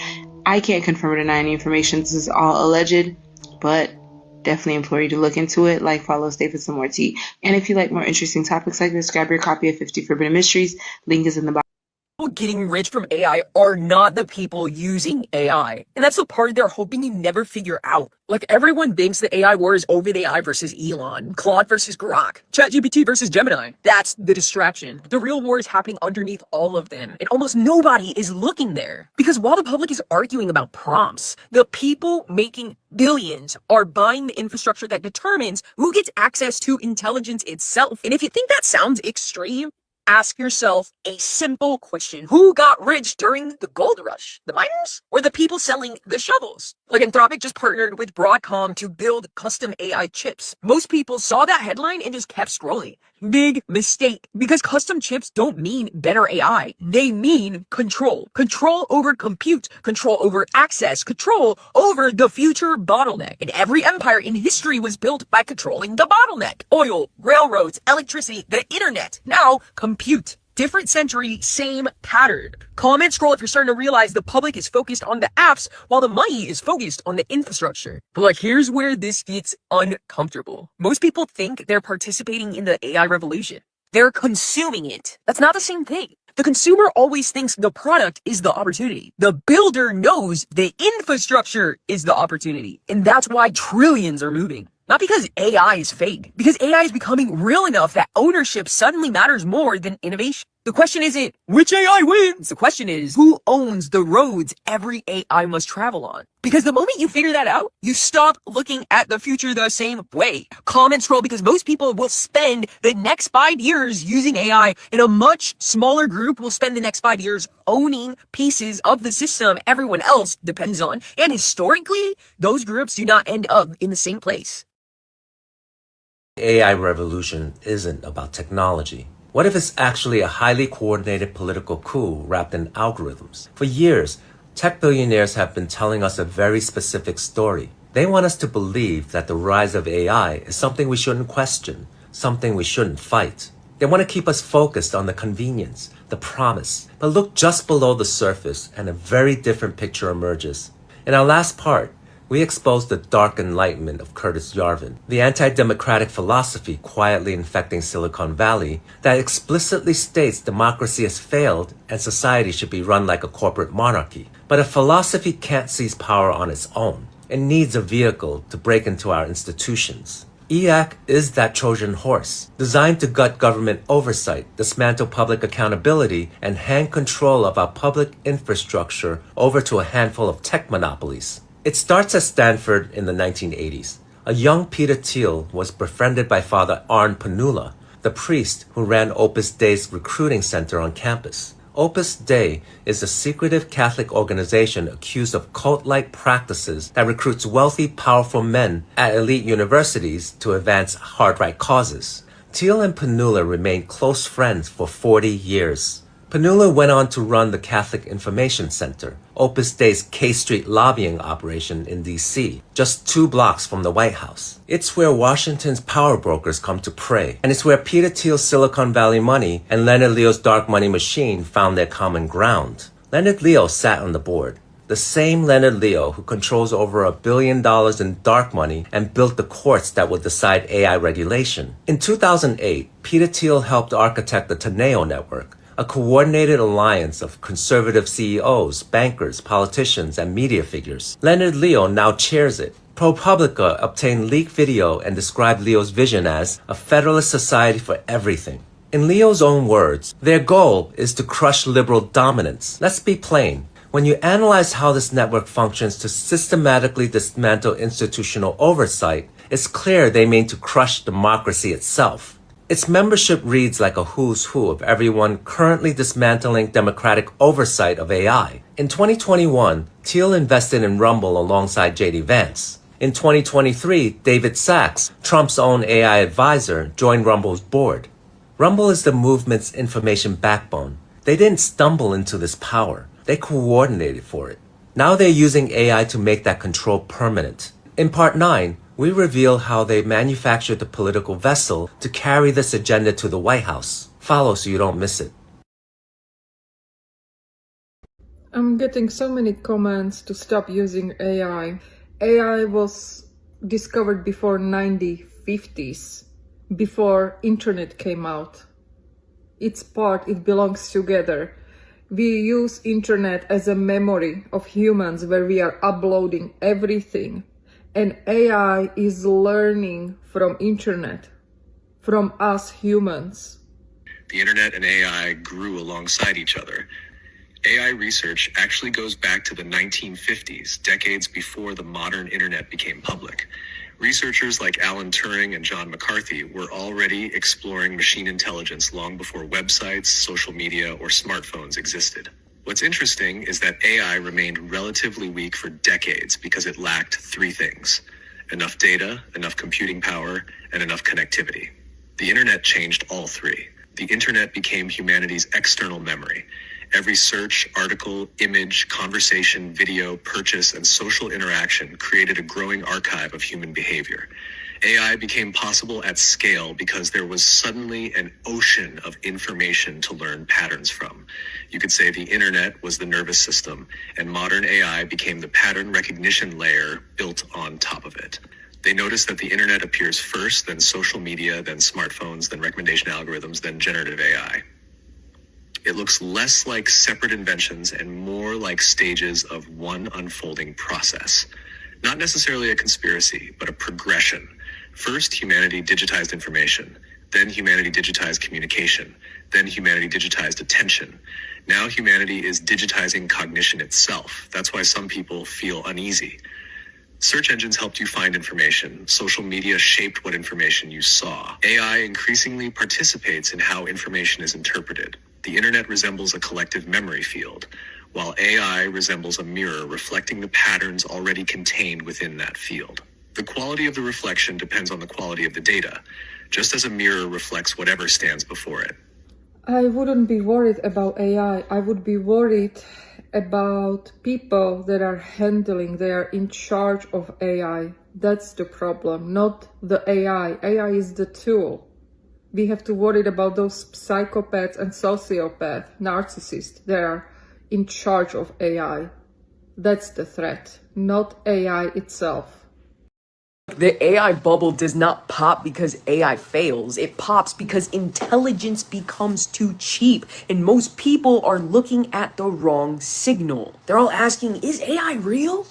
I can't confirm or deny any information. This is all alleged, but definitely implore you to look into it. Like, follow, stay for some more tea. And if you like more interesting topics like this, grab your copy of 50 Forbidden Mysteries. Link is in the bottom. People getting rich from AI are not the people using AI. And that's the part they're hoping you never figure out. Like, everyone thinks the AI war is OpenAI versus Elon, Claude versus Grok, ChatGPT versus Gemini. That's the distraction. The real war is happening underneath all of them, and almost nobody is looking there. Because while the public is arguing about prompts, the people making billions are buying the infrastructure that determines who gets access to intelligence itself. And if you think that sounds extreme, ask yourself a simple question. Who got rich during the gold rush? The miners or the people selling the shovels? Like, Anthropic just partnered with Broadcom to build custom AI chips. Most people saw that headline and just kept scrolling. Big mistake, because custom chips don't mean better AI. They mean control. Control over compute, control over access, control over the future bottleneck. And every empire in history was built by controlling the bottleneck. Oil, railroads, electricity, the internet. Now, compute. Different century, same pattern. Comment, scroll if you're starting to realize the public is focused on the apps while the money is focused on the infrastructure. But like, here's where this gets uncomfortable. Most people think they're participating in the AI revolution. They're consuming it. That's not the same thing. The consumer always thinks the product is the opportunity. The builder knows the infrastructure is the opportunity. And that's why trillions are moving. Not because AI is fake, because AI is becoming real enough that ownership suddenly matters more than innovation. The question isn't which AI wins. The question is who owns the roads every AI must travel on. Because the moment you figure that out, you stop looking at the future the same way. Comment scroll because most people will spend the next 5 years using AI, and a much smaller group will spend the next 5 years owning pieces of the system everyone else depends on. And historically, those groups do not end up in the same place. AI revolution isn't about technology. What if it's actually a highly coordinated political coup wrapped in algorithms? For years, tech billionaires have been telling us a very specific story. They want us to believe that the rise of AI is something we shouldn't question, something we shouldn't fight. They want to keep us focused on the convenience, the promise. But look just below the surface and a very different picture emerges. In our last part, we exposed the dark enlightenment of Curtis Yarvin, the anti-democratic philosophy quietly infecting Silicon Valley that explicitly states democracy has failed and society should be run like a corporate monarchy. But a philosophy can't seize power on its own. It needs a vehicle to break into our institutions. EAC is that Trojan horse, designed to gut government oversight, dismantle public accountability, and hand control of our public infrastructure over to a handful of tech monopolies. It starts at Stanford in the 1980s. A young Peter Thiel was befriended by Father Arne Panula, the priest who ran Opus Dei's recruiting center on campus. Opus Dei is a secretive Catholic organization accused of cult-like practices that recruits wealthy, powerful men at elite universities to advance hard-right causes. Thiel and Panula remained close friends for 40 years. Panula went on to run the Catholic Information Center, Opus Dei's K Street lobbying operation in D.C., just 2 blocks from the White House. It's where Washington's power brokers come to prey, and it's where Peter Thiel's Silicon Valley money and Leonard Leo's dark money machine found their common ground. Leonard Leo sat on the board, the same Leonard Leo who controls over $1 billion in dark money and built the courts that will decide AI regulation. In 2008, Peter Thiel helped architect the Teneo network, a coordinated alliance of conservative CEOs, bankers, politicians, and media figures. Leonard Leo now chairs it. ProPublica obtained leaked video and described Leo's vision as a federalist society for everything. In Leo's own words, their goal is to crush liberal dominance. Let's be plain. When you analyze how this network functions to systematically dismantle institutional oversight, it's clear they mean to crush democracy itself. Its membership reads like a who's who of everyone currently dismantling democratic oversight of AI. In 2021, Thiel invested in Rumble alongside J.D. Vance. In 2023, David Sachs, Trump's own AI advisor, joined Rumble's board. Rumble is the movement's information backbone. They didn't stumble into this power. They coordinated for it. Now they're using AI to make that control permanent. In Part 9, we reveal how they manufactured the political vessel to carry this agenda to the White House. Follow so you don't miss it. I'm getting so many comments to stop using AI. AI was discovered before 1950s, before internet came out. It's part, it belongs together. We use internet as a memory of humans where we are uploading everything. And AI is learning from internet, from us humans. The internet and AI grew alongside each other. AI research actually goes back to the 1950s, decades before the modern internet became public. Researchers like Alan Turing and John McCarthy were already exploring machine intelligence long before websites, social media, or smartphones existed. What's interesting is that AI remained relatively weak for decades because it lacked 3 things: enough data, enough computing power, and enough connectivity. The internet changed all 3. The internet became humanity's external memory. Every search, article, image, conversation, video, purchase, and social interaction created a growing archive of human behavior. AI became possible at scale because there was suddenly an ocean of information to learn patterns from. You could say the internet was the nervous system, and modern AI became the pattern recognition layer built on top of it. They noticed that the internet appears first, then social media, then smartphones, then recommendation algorithms, then generative AI. It looks less like separate inventions and more like stages of one unfolding process. Not necessarily a conspiracy, but a progression. First, humanity digitized information. Then humanity digitized communication. Then humanity digitized attention. Now humanity is digitizing cognition itself. That's why some people feel uneasy. Search engines helped you find information. Social media shaped what information you saw. AI increasingly participates in how information is interpreted. The internet resembles a collective memory field, while AI resembles a mirror reflecting the patterns already contained within that field. The quality of the reflection depends on the quality of the data, just as a mirror reflects whatever stands before it. I wouldn't be worried about AI. I would be worried about people that are handling, they are in charge of AI. That's the problem, not the AI. AI is the tool. We have to worry about those psychopaths and sociopaths, narcissists that are in charge of AI. That's the threat, not AI itself. The AI bubble does not pop because AI fails. It pops because intelligence becomes too cheap, and most people are looking at the wrong signal. They're all asking, is AI real?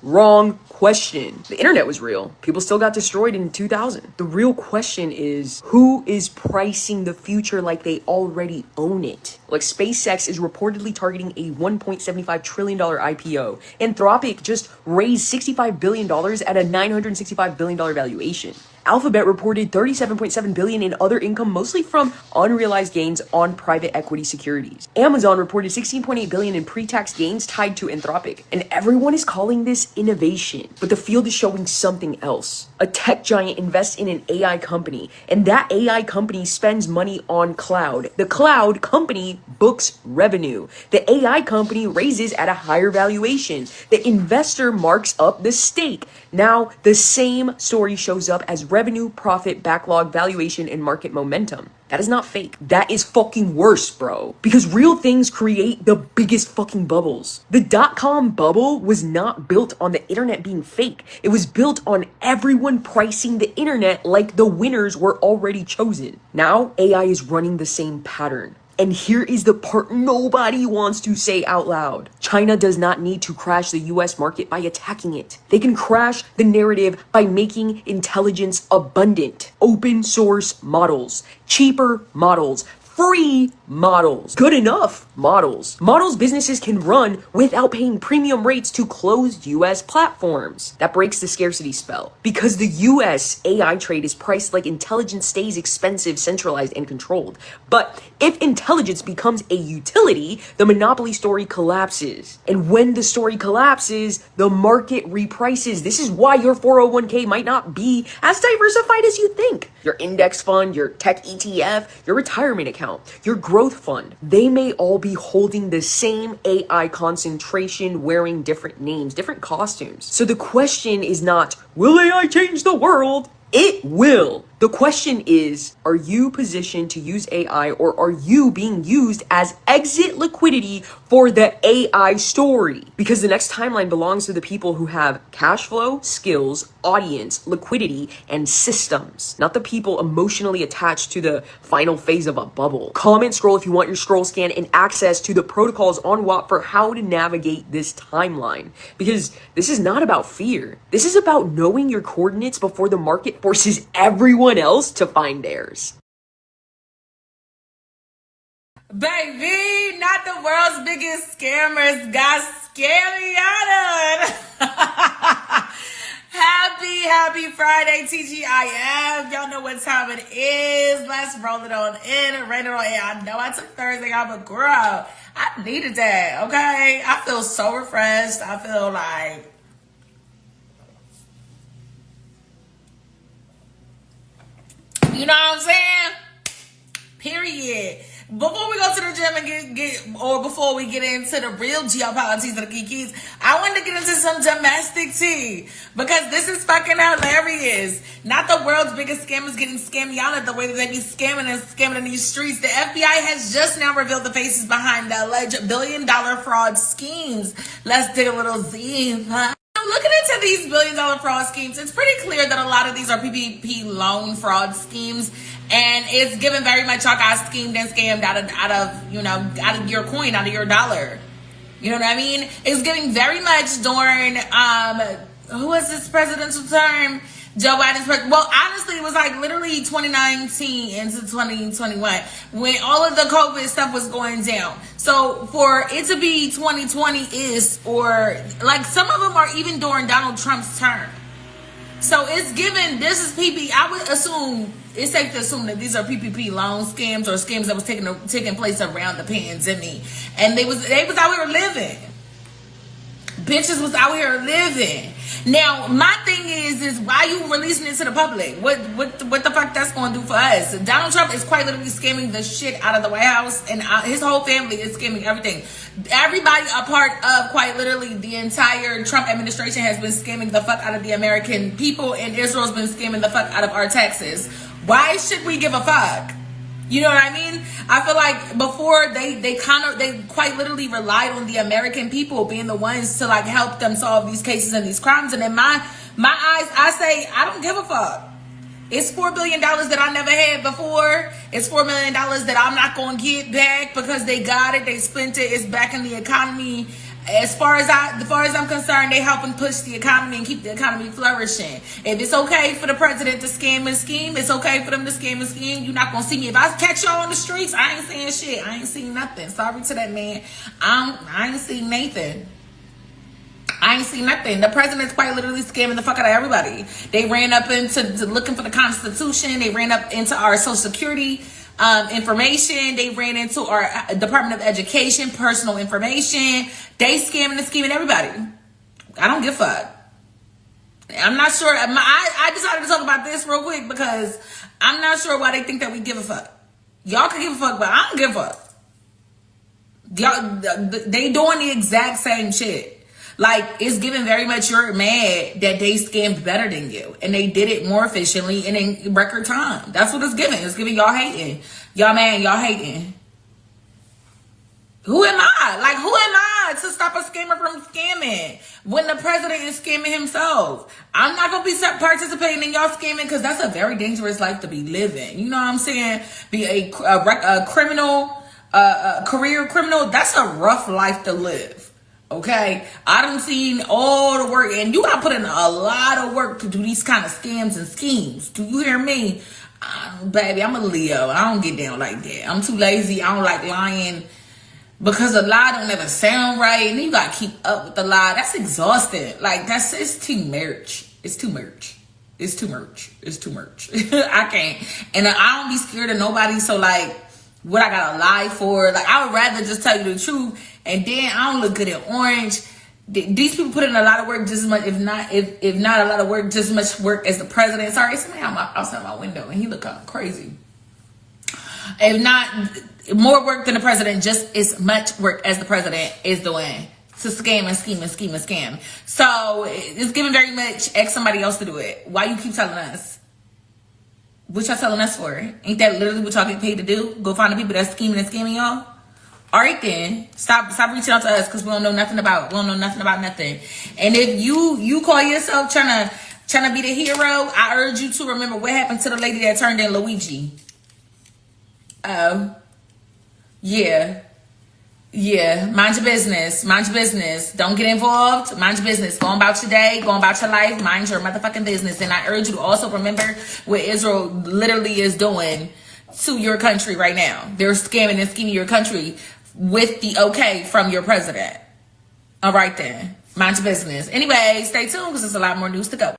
Wrong question. The internet was real. People still got destroyed in 2000. The real question is, who is pricing the future like they already own it? Like, SpaceX is reportedly targeting a $1.75 trillion IPO. Anthropic just raised $65 billion at a $965 billion valuation. Alphabet reported $37.7 billion in other income, mostly from unrealized gains on private equity securities. Amazon reported $16.8 billion in pre-tax gains tied to Anthropic, and everyone is calling this innovation. But the field is showing something else. A tech giant invests in an AI company, and that AI company spends money on cloud. The cloud company books revenue. The AI company raises at a higher valuation. The investor marks up the stake. Now, the same story shows up as revenue, profit, backlog, valuation, and market momentum. That is not fake. That is fucking worse, bro. Because real things create the biggest fucking bubbles. The dot-com bubble was not built on the internet being fake. It was built on everyone pricing the internet like the winners were already chosen. Now, AI is running the same pattern. And here is the part nobody wants to say out loud. China does not need to crash the US market by attacking it. They can crash the narrative by making intelligence abundant. Open source models, cheaper models, free models, good enough models. Models businesses can run without paying premium rates to closed US platforms. That breaks the scarcity spell. Because the US AI trade is priced like intelligence stays expensive, centralized, and controlled. But if intelligence becomes a utility, the monopoly story collapses. And when the story collapses, the market reprices. This is why your 401k might not be as diversified as you think. Your index fund, your tech ETF, your retirement account, your growth fund, they may all be holding the same AI concentration, wearing different names, different costumes. So the question is not, will AI change the world? It will. The question is, are you positioned to use AI, or are you being used as exit liquidity for the AI story? Because the next timeline belongs to the people who have cash flow, skills, audience, liquidity, and systems, not the people emotionally attached to the final phase of a bubble. Comment scroll if you want your scroll scan and access to the protocols on WAP for how to navigate this timeline. Because this is not about fear. This is about knowing your coordinates before the market forces everyone else to find theirs. Baby, not the world's biggest scammers got scammiana. Happy Friday, TGIF. Y'all know what time it is. Let's roll it on in. Rain it on in. I know I took Thursday off, but girl, I needed that, okay? I feel so refreshed. I feel like you know what I'm saying? Period. Before we go to the gym and or before we get into the real geopolitics of the kikis, I want to get into some domestic tea because this is fucking hilarious. Not the world's biggest scammers getting scammed y'all at the way that they be scamming in these streets. The FBI has just now revealed the faces behind the alleged billion-dollar fraud schemes. Let's dig a little deeper. Looking into these billion-dollar fraud schemes, it's pretty clear that a lot of these are PPP loan fraud schemes, and it's given very much y'all got schemed and scammed out of your coin, out of your dollar. You know what I mean? It's giving very much during who was this presidential term? Joe Biden's well, honestly, it was like literally 2019 into 2021 when all of the COVID stuff was going down. So for it to be 2020 or like some of them are even during Donald Trump's term. So it's given, this is PP. I would assume, it's safe to assume that these are PPP loan scams or scams that was taking place around the pandemic. And they was out here living. Bitches was out here living. Now, my thing is why you releasing it to the public? What the fuck that's going to do for us? Donald Trump is quite literally scamming the shit out of the White House, and his whole family is scamming everything. Everybody a part of quite literally the entire Trump administration has been scamming the fuck out of the American people, and Israel's been scamming the fuck out of our taxes. Why should we give a fuck? You know what I mean? I feel like before they quite literally relied on the American people being the ones to like help them solve these cases and these crimes. And in my eyes, I say I don't give a fuck. It's $4 billion that I never had before. It's $4 million that I'm not gonna get back because they got it, they spent it. It's back in the economy. As far as I'm concerned, they helping push the economy and keep the economy flourishing. If it's okay for the president to scam and scheme, it's okay for them to scam and scheme. You're not gonna see me. If I catch y'all on the streets, I ain't saying shit. I ain't seen nothing. Sorry to that man. I ain't seen Nathan. I ain't seen nothing. The president's quite literally scamming the fuck out of everybody. They ran up into looking for the Constitution. They ran up into our Social Security information. They ran into our Department of Education personal information. They scamming and scheming everybody. I don't give a fuck. I'm not sure. I decided to talk about this real quick because I'm not sure why they think that we give a fuck. Y'all can give a fuck, but I don't give a fuck. Y'all, they doing the exact same shit. Like, it's given very much you're mad that they scammed better than you. And they did it more efficiently and in record time. That's what it's giving. It's giving y'all hating. Y'all mad, y'all hating. Who am I? Like, who am I to stop a scammer from scamming when the president is scamming himself? I'm not going to be participating in y'all scamming because that's a very dangerous life to be living. You know what I'm saying? Be a criminal, a career criminal. That's a rough life to live. Okay, I done seen all the work, and you gotta put in a lot of work to do these kind of scams and schemes. Do you hear me? Baby, I'm a Leo. I don't get down like that. I'm too lazy. I don't like lying because a lie don't ever sound right, and then you gotta keep up with the lie. That's exhausting. Like, it's too much. It's too much. It's too much. It's too much. I can't. And I don't be scared of nobody, so like, what I gotta lie for? Like, I would rather just tell you the truth, and then I don't look good in orange. These people put in a lot of work just as much, if not a lot of work, just as much work as the president. Sorry, somebody outside my window, and he look kind of crazy. If not more work than the president, just as much work as the president is doing to scam and scheme and scheme and scam. So it's giving very much X somebody else to do it. Why you keep telling us? What y'all telling us for? Ain't that literally what y'all get paid to do? Go find the people that's scheming and scamming y'all? All right then, stop reaching out to us because we don't know nothing about nothing. And if you call yourself trying to be the hero, I urge you to remember what happened to the lady that turned in Luigi. Oh, yeah. Mind your business. Don't get involved. Mind your business. Go about your day. Go about your life. Mind your motherfucking business. And I urge you to also remember what Israel literally is doing to your country right now. They're scamming and scheming your country with the okay from your president. All right then. Mind your business. Anyway, stay tuned because there's a lot more news to go.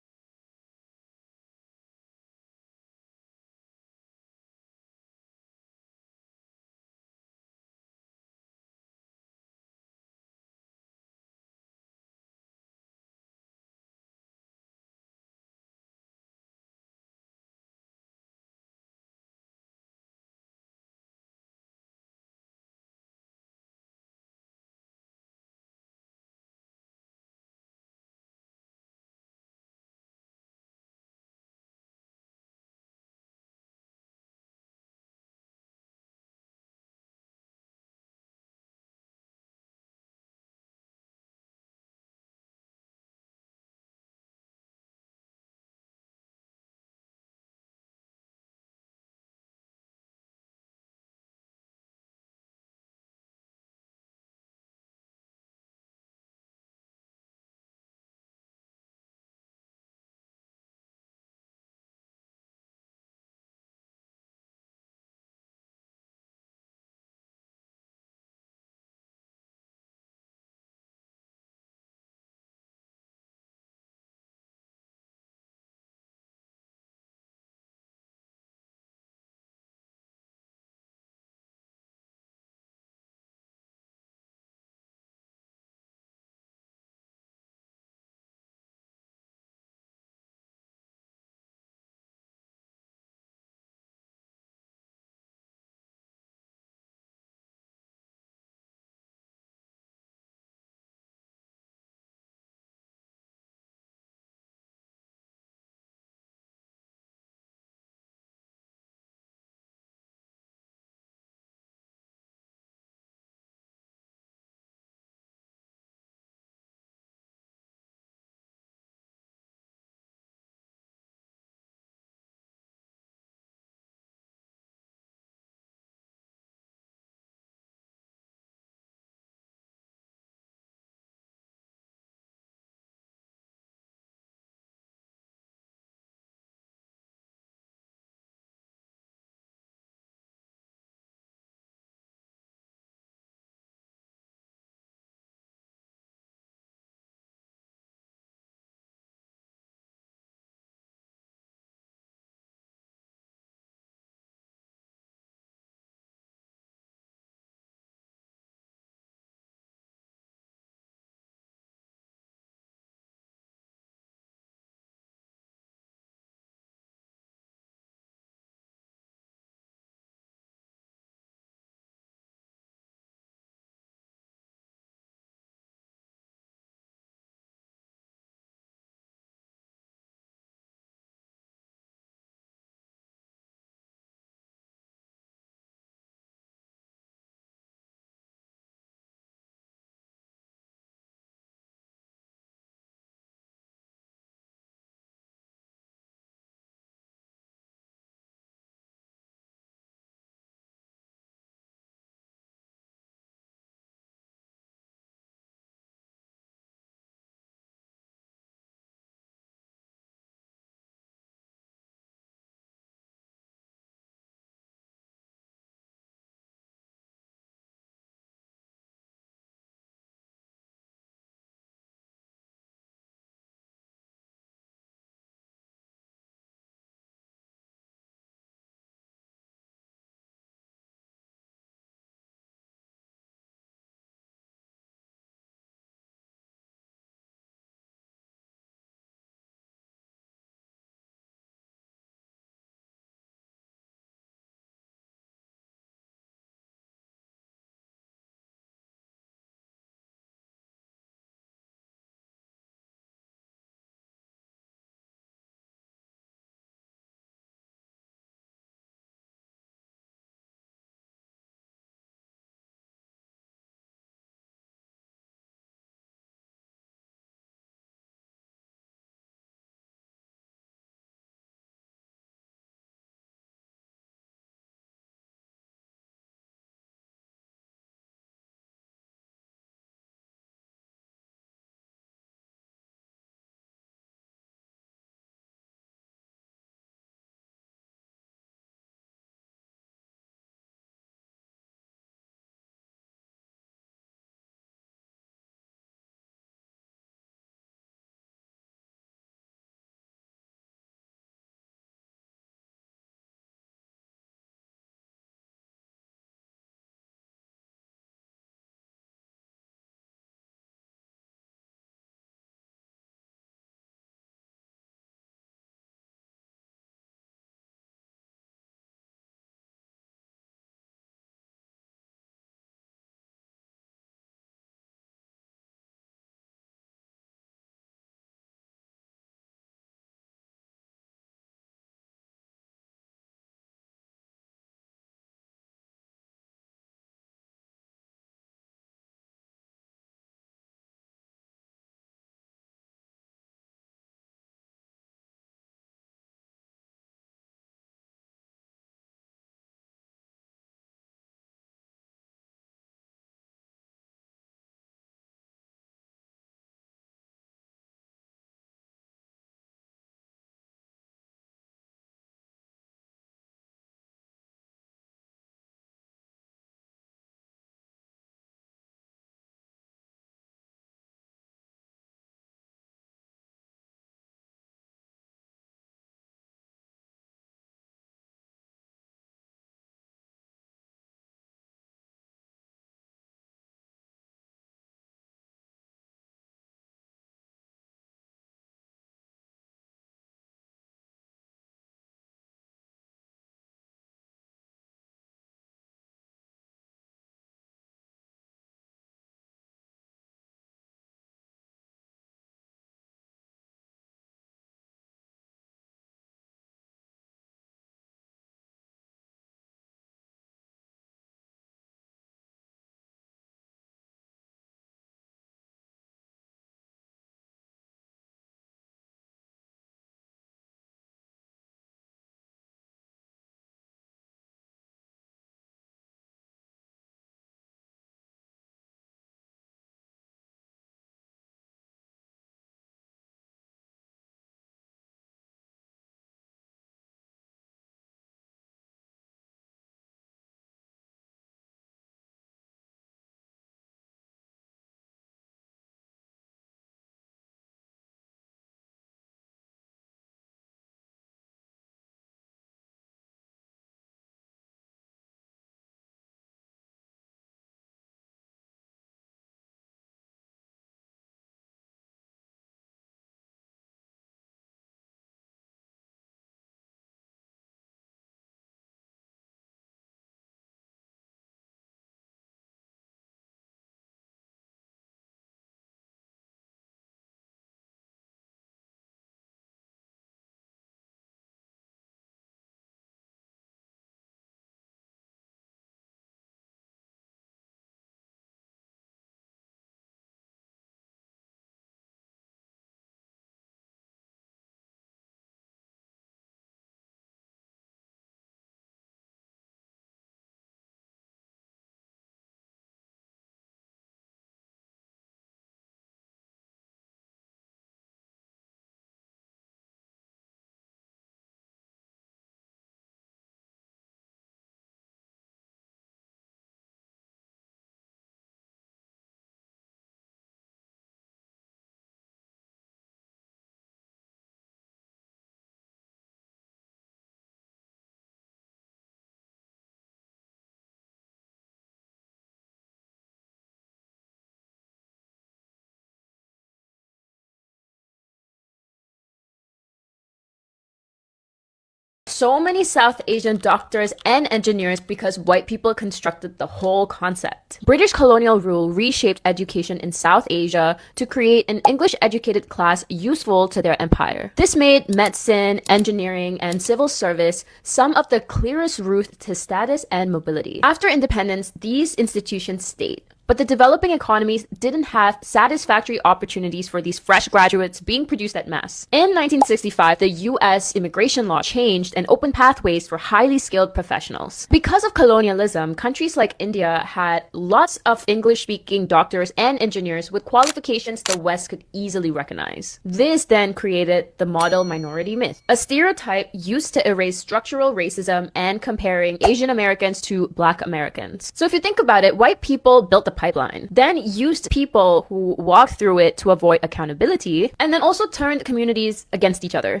so many South Asian doctors and engineers because white people constructed the whole concept. British colonial rule reshaped education in South Asia to create an English-educated class useful to their empire. This made medicine, engineering, and civil service some of the clearest routes to status and mobility. After independence, these institutions stayed. But the developing economies didn't have satisfactory opportunities for these fresh graduates being produced at mass. In 1965, the US immigration law changed and opened pathways for highly skilled professionals. Because of colonialism, countries like India had lots of English-speaking doctors and engineers with qualifications the West could easily recognize. This then created the model minority myth, a stereotype used to erase structural racism and comparing Asian Americans to Black Americans. So if you think about it, white people built the pipeline, then used people who walked through it to avoid accountability, and then also turned communities against each other.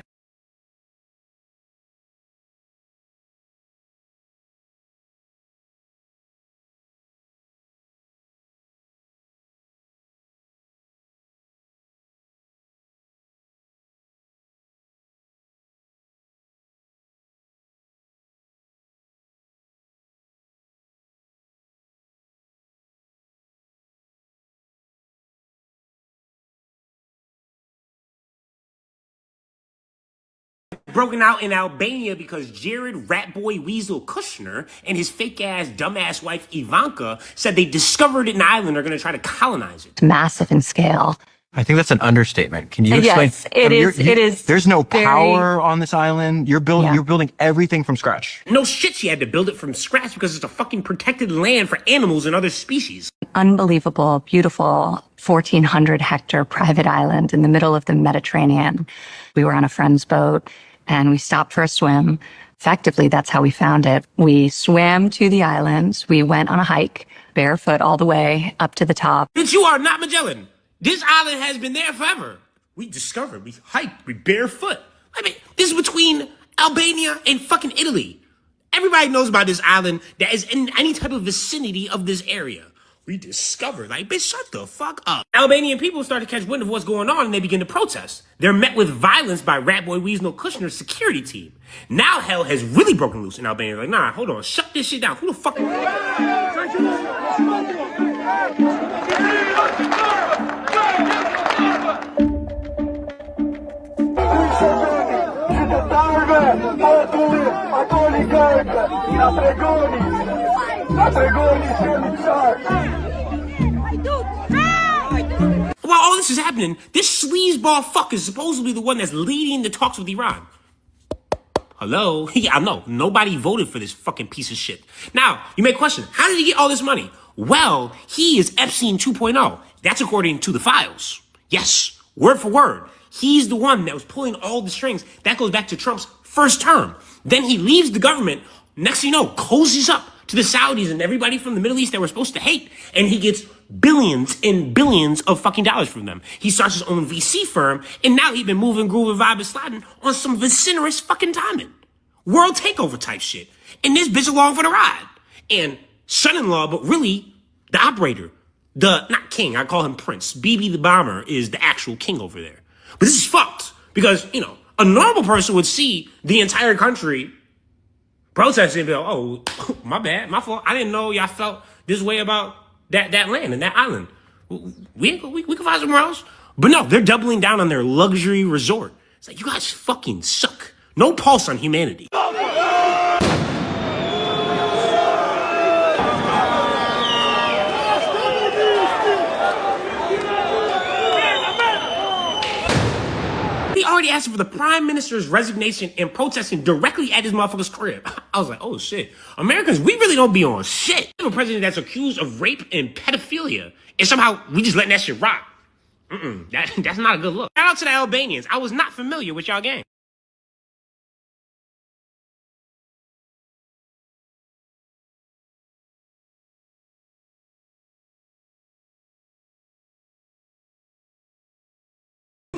Broken out in Albania because Jared Ratboy Weasel Kushner and his fake-ass, dumbass wife Ivanka said they discovered an island and are going to try to colonize it. Massive in scale. I think that's an understatement. Can you explain? Yes, it is. It is. There's no very- power on this island. You're building everything from scratch. No shit, she had to build it from scratch because it's a fucking protected land for animals and other species. Unbelievable, beautiful 1,400 hectare private island in the middle of the Mediterranean. We were on a friend's boat and we stopped for a swim. Effectively, that's how we found it. We swam to the islands. We went on a hike, barefoot all the way up to the top. Bitch, you are not Magellan. This island has been there forever. We discovered, we hiked, we barefoot. I mean, this is between Albania and fucking Italy. Everybody knows about this island that is in any type of vicinity of this area. We discovered, like, bitch, shut the fuck up. Albanian people start to catch wind of what's going on and they begin to protest. They're met with violence by Ratboy Weasel Kushner's security team. Now hell has really broken loose in Albania. Like, nah, hold on, shut this shit down. Who the fuck? While all this is happening, this sleazeball fuck is supposedly the one that's leading the talks with Iran. Hello? Yeah, I know. Nobody voted for this fucking piece of shit. Now, you may question, how did he get all this money? Well, he is Epstein 2.0. That's according to the files. Yes, word for word. He's the one that was pulling all the strings. That goes back to Trump's first term. Then he leaves the government. Next thing you know, cozies up to the Saudis and everybody from the Middle East that we're supposed to hate. And he gets billions and billions of fucking dollars from them. He starts his own VC firm. And now he's been moving, grooving, vibing, sliding on some vociferous fucking timing. World takeover type shit. And this bitch along for the ride. And son-in-law, but really the operator. Not king, I call him Prince. BB the Bomber is the actual king over there. But this is fucked. Because, you know, a normal person would see the entire country protesting and be like, oh, my bad, my fault. I didn't know y'all felt this way about that land and that island. We can find somewhere else. But no, they're doubling down on their luxury resort. It's like, you guys fucking suck. No pulse on humanity. He already asked for the prime minister's resignation and protesting directly at his motherfucker's crib. I was like, oh shit. Americans, we really don't be on shit. We have a president that's accused of rape and pedophilia, and somehow we just letting that shit rock. That's not a good look. Shout out to the Albanians. I was not familiar with y'all gang.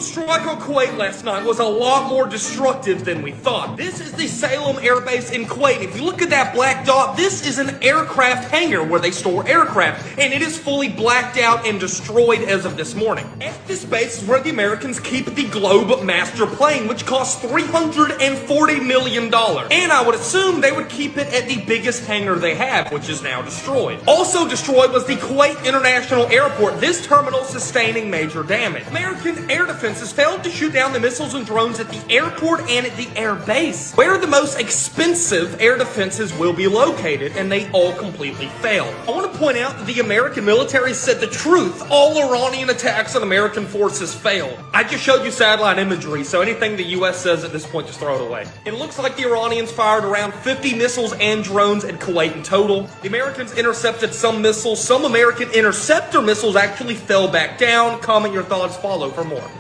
strike on Kuwait last night was a lot more destructive than we thought. This is the Salem Air Base in Kuwait. If you look at that black dot, this is an aircraft hangar where they store aircraft, and it is fully blacked out and destroyed as of this morning. At this base is where the Americans keep the Globe Master plane, which costs $340 million. And I would assume they would keep it at the biggest hangar they have, which is now destroyed. Also destroyed was the Kuwait International Airport, this terminal sustaining major damage. American air defenses failed to shoot down the missiles and drones at the airport and at the air base, where the most expensive air defenses will be located, and they all completely failed. I want to point out that the American military said the truth. All Iranian attacks on American forces failed. I just showed you satellite imagery, so anything the U.S. says at this point, just throw it away. It looks like the Iranians fired around 50 missiles and drones at Kuwait in total. The Americans intercepted some missiles. Some American interceptor missiles actually fell back down. Comment your thoughts, follow for more.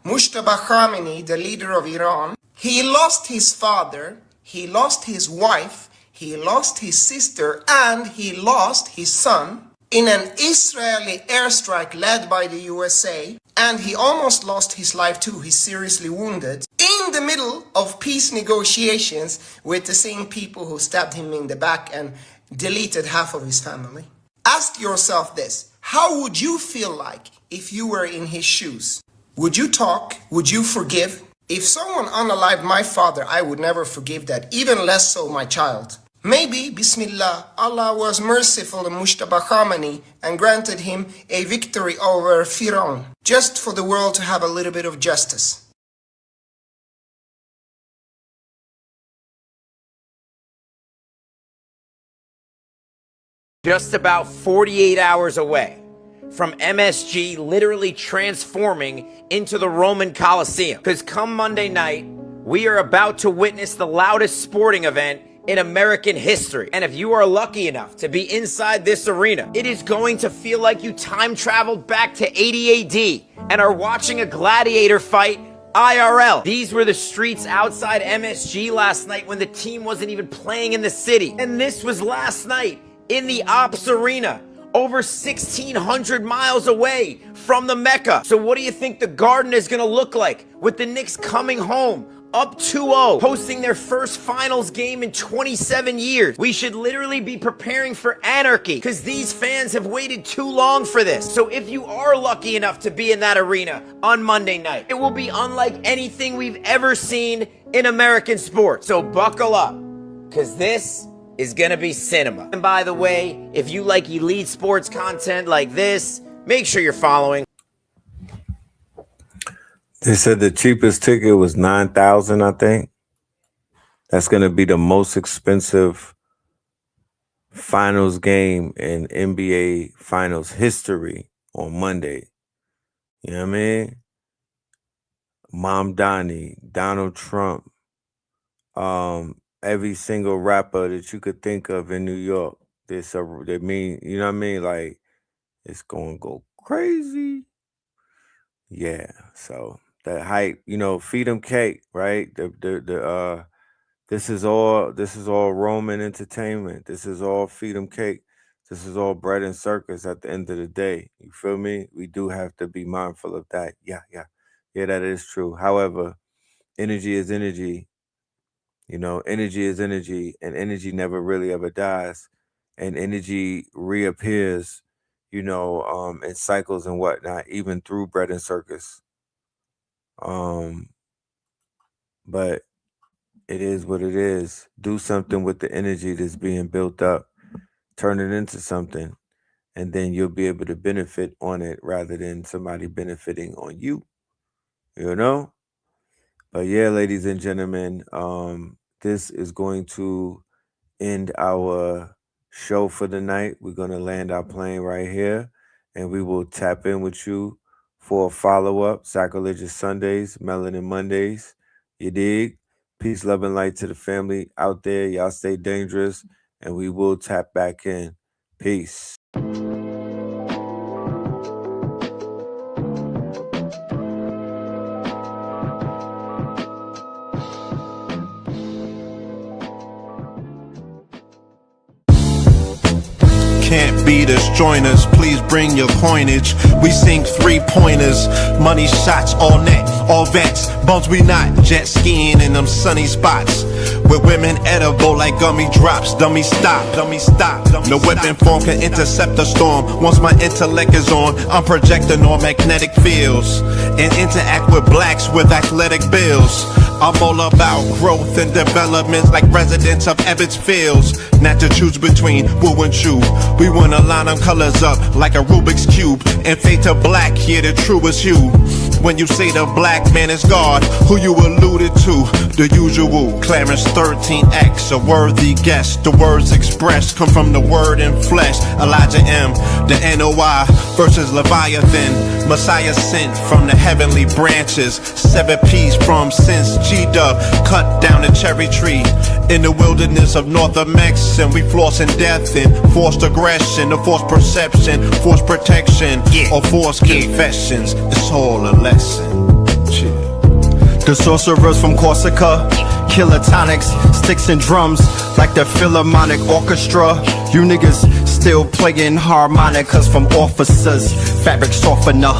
Mushtaba Khamenei, the leader of Iran, he lost his father, he lost his wife, he lost his sister, and he lost his son in an Israeli airstrike led by the USA, and he almost lost his life too. He's seriously wounded in the middle of peace negotiations with the same people who stabbed him in the back and deleted half of his family. Ask yourself this: how would you feel like if you were in his shoes? Would you talk? Would you forgive? If someone unalived my father, I would never forgive that, even less so my child. Maybe, Bismillah, Allah was merciful to Mushtaba Khamenei and granted him a victory over Firaun, just for the world to have a little bit of justice. Just about 48 hours away from MSG literally transforming into the Roman Colosseum. Because come Monday night, we are about to witness the loudest sporting event in American history. And if you are lucky enough to be inside this arena, it is going to feel like you time traveled back to 80 AD and are watching a gladiator fight IRL. These were the streets outside MSG last night when the team wasn't even playing in the city. And this was last night in the Ops Arena, over 1,600 miles away from the Mecca. So what do you think the Garden is gonna look like with the Knicks coming home up 2-0, hosting their first finals game in 27 years? We should literally be preparing for anarchy because these fans have waited too long for this. So if you are lucky enough to be in that arena on Monday night, it will be unlike anything we've ever seen in American sports. So buckle up, because this is gonna be cinema. And by the way, if you like elite sports content like this, make sure you're following. They said the cheapest ticket was $9,000, I think. That's gonna be the most expensive finals game in NBA finals history on Monday. You know what I mean? Mom Donnie, Donald Trump, every single rapper that you could think of in New York. You know what I mean? Like, it's gonna go crazy. Yeah, so that hype, feed them cake, right? This is all Roman entertainment. This is all feed them cake. This is all bread and circus at the end of the day. You feel me? We do have to be mindful of that. Yeah, that is true. However, energy is energy. Energy is energy, and energy never really ever dies, and energy reappears, in cycles and whatnot, even through bread and circus. But it is what it is. Do something with the energy that's being built up, turn it into something, and then you'll be able to benefit on it rather than somebody benefiting on you, But yeah, ladies and gentlemen, this is going to end our show for the night. We're going to land our plane right here, and we will tap in with you for a follow-up. Sacrilegious Sundays, Melanin Mondays. You dig? Peace, love, and light to the family out there. Y'all stay dangerous, and we will tap back in. Peace. can't beat us, join us, please bring your coinage. We sink 3-pointers, money shots all net, all vets, bums we not, jet skiing in them sunny spots. With women edible like gummy drops, dummy stop, dummy stop. No weapon form can intercept the storm. Once my intellect is on, I'm projecting on magnetic fields and interact with blacks with athletic bills. I'm all about growth and development like residents of Ebbets Fields. Not to choose between woo and chew. We wanna line them colors up like a Rubik's Cube and fade to black, yeah, the truest hue. When you say the black man is God, who you alluded to? The usual Clarence 13X, a worthy guess. The words expressed come from the word in flesh. Elijah M, the NOI versus Leviathan. Messiah sent from the heavenly branches. 7 P's from since G-Dub cut down the cherry tree in the wilderness of North Mex, and we flossing death and forced aggression, or forced perception, forced protection, or forced confessions. It's all a lesson. The sorcerers from Corsica, killer tonics, sticks and drums like the Philharmonic Orchestra. You niggas still playing harmonicas from officers, fabric softener,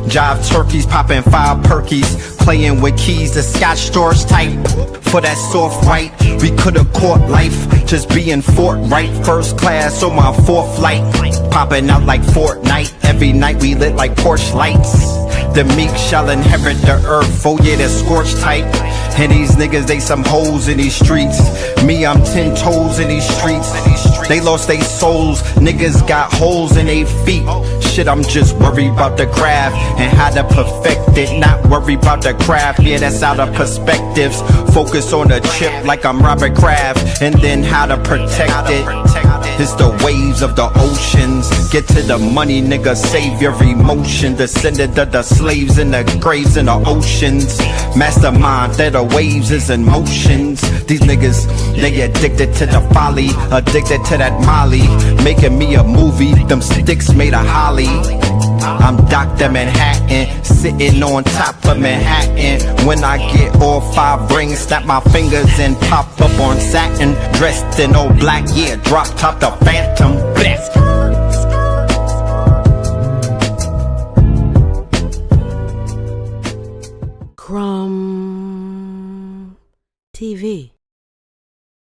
jive turkeys popping 5 perkies, playing with keys, the Scotch stores type. For that soft white, we could've caught life, just being forthright. First class on my 4th flight, popping out like Fortnite. Every night we lit like Porsche lights. The meek shall inherit the earth, oh yeah, the scorched type. And these niggas, they some hoes in these streets. Me, I'm 10 toes in these streets. They lost their souls, niggas got holes in their feet. Shit, I'm just worried about the craft and how to perfect it. Not worried about the craft, yeah, that's out of perspectives. Focus on the chip like I'm Robert Kraft, and then how to protect it. It's the waves of the oceans. Get to the money, nigga, save your emotion. Descendant of the slaves in the graves in the oceans. Mastermind that the waves is in motions. These niggas, they addicted to the folly, addicted to that molly. Making me a movie, them sticks made of holly. I'm Dr. Manhattan, sitting on top of Manhattan. When I get all 5 rings, snap my fingers and pop up on satin. Dressed in all black, yeah, drop top the Phantom.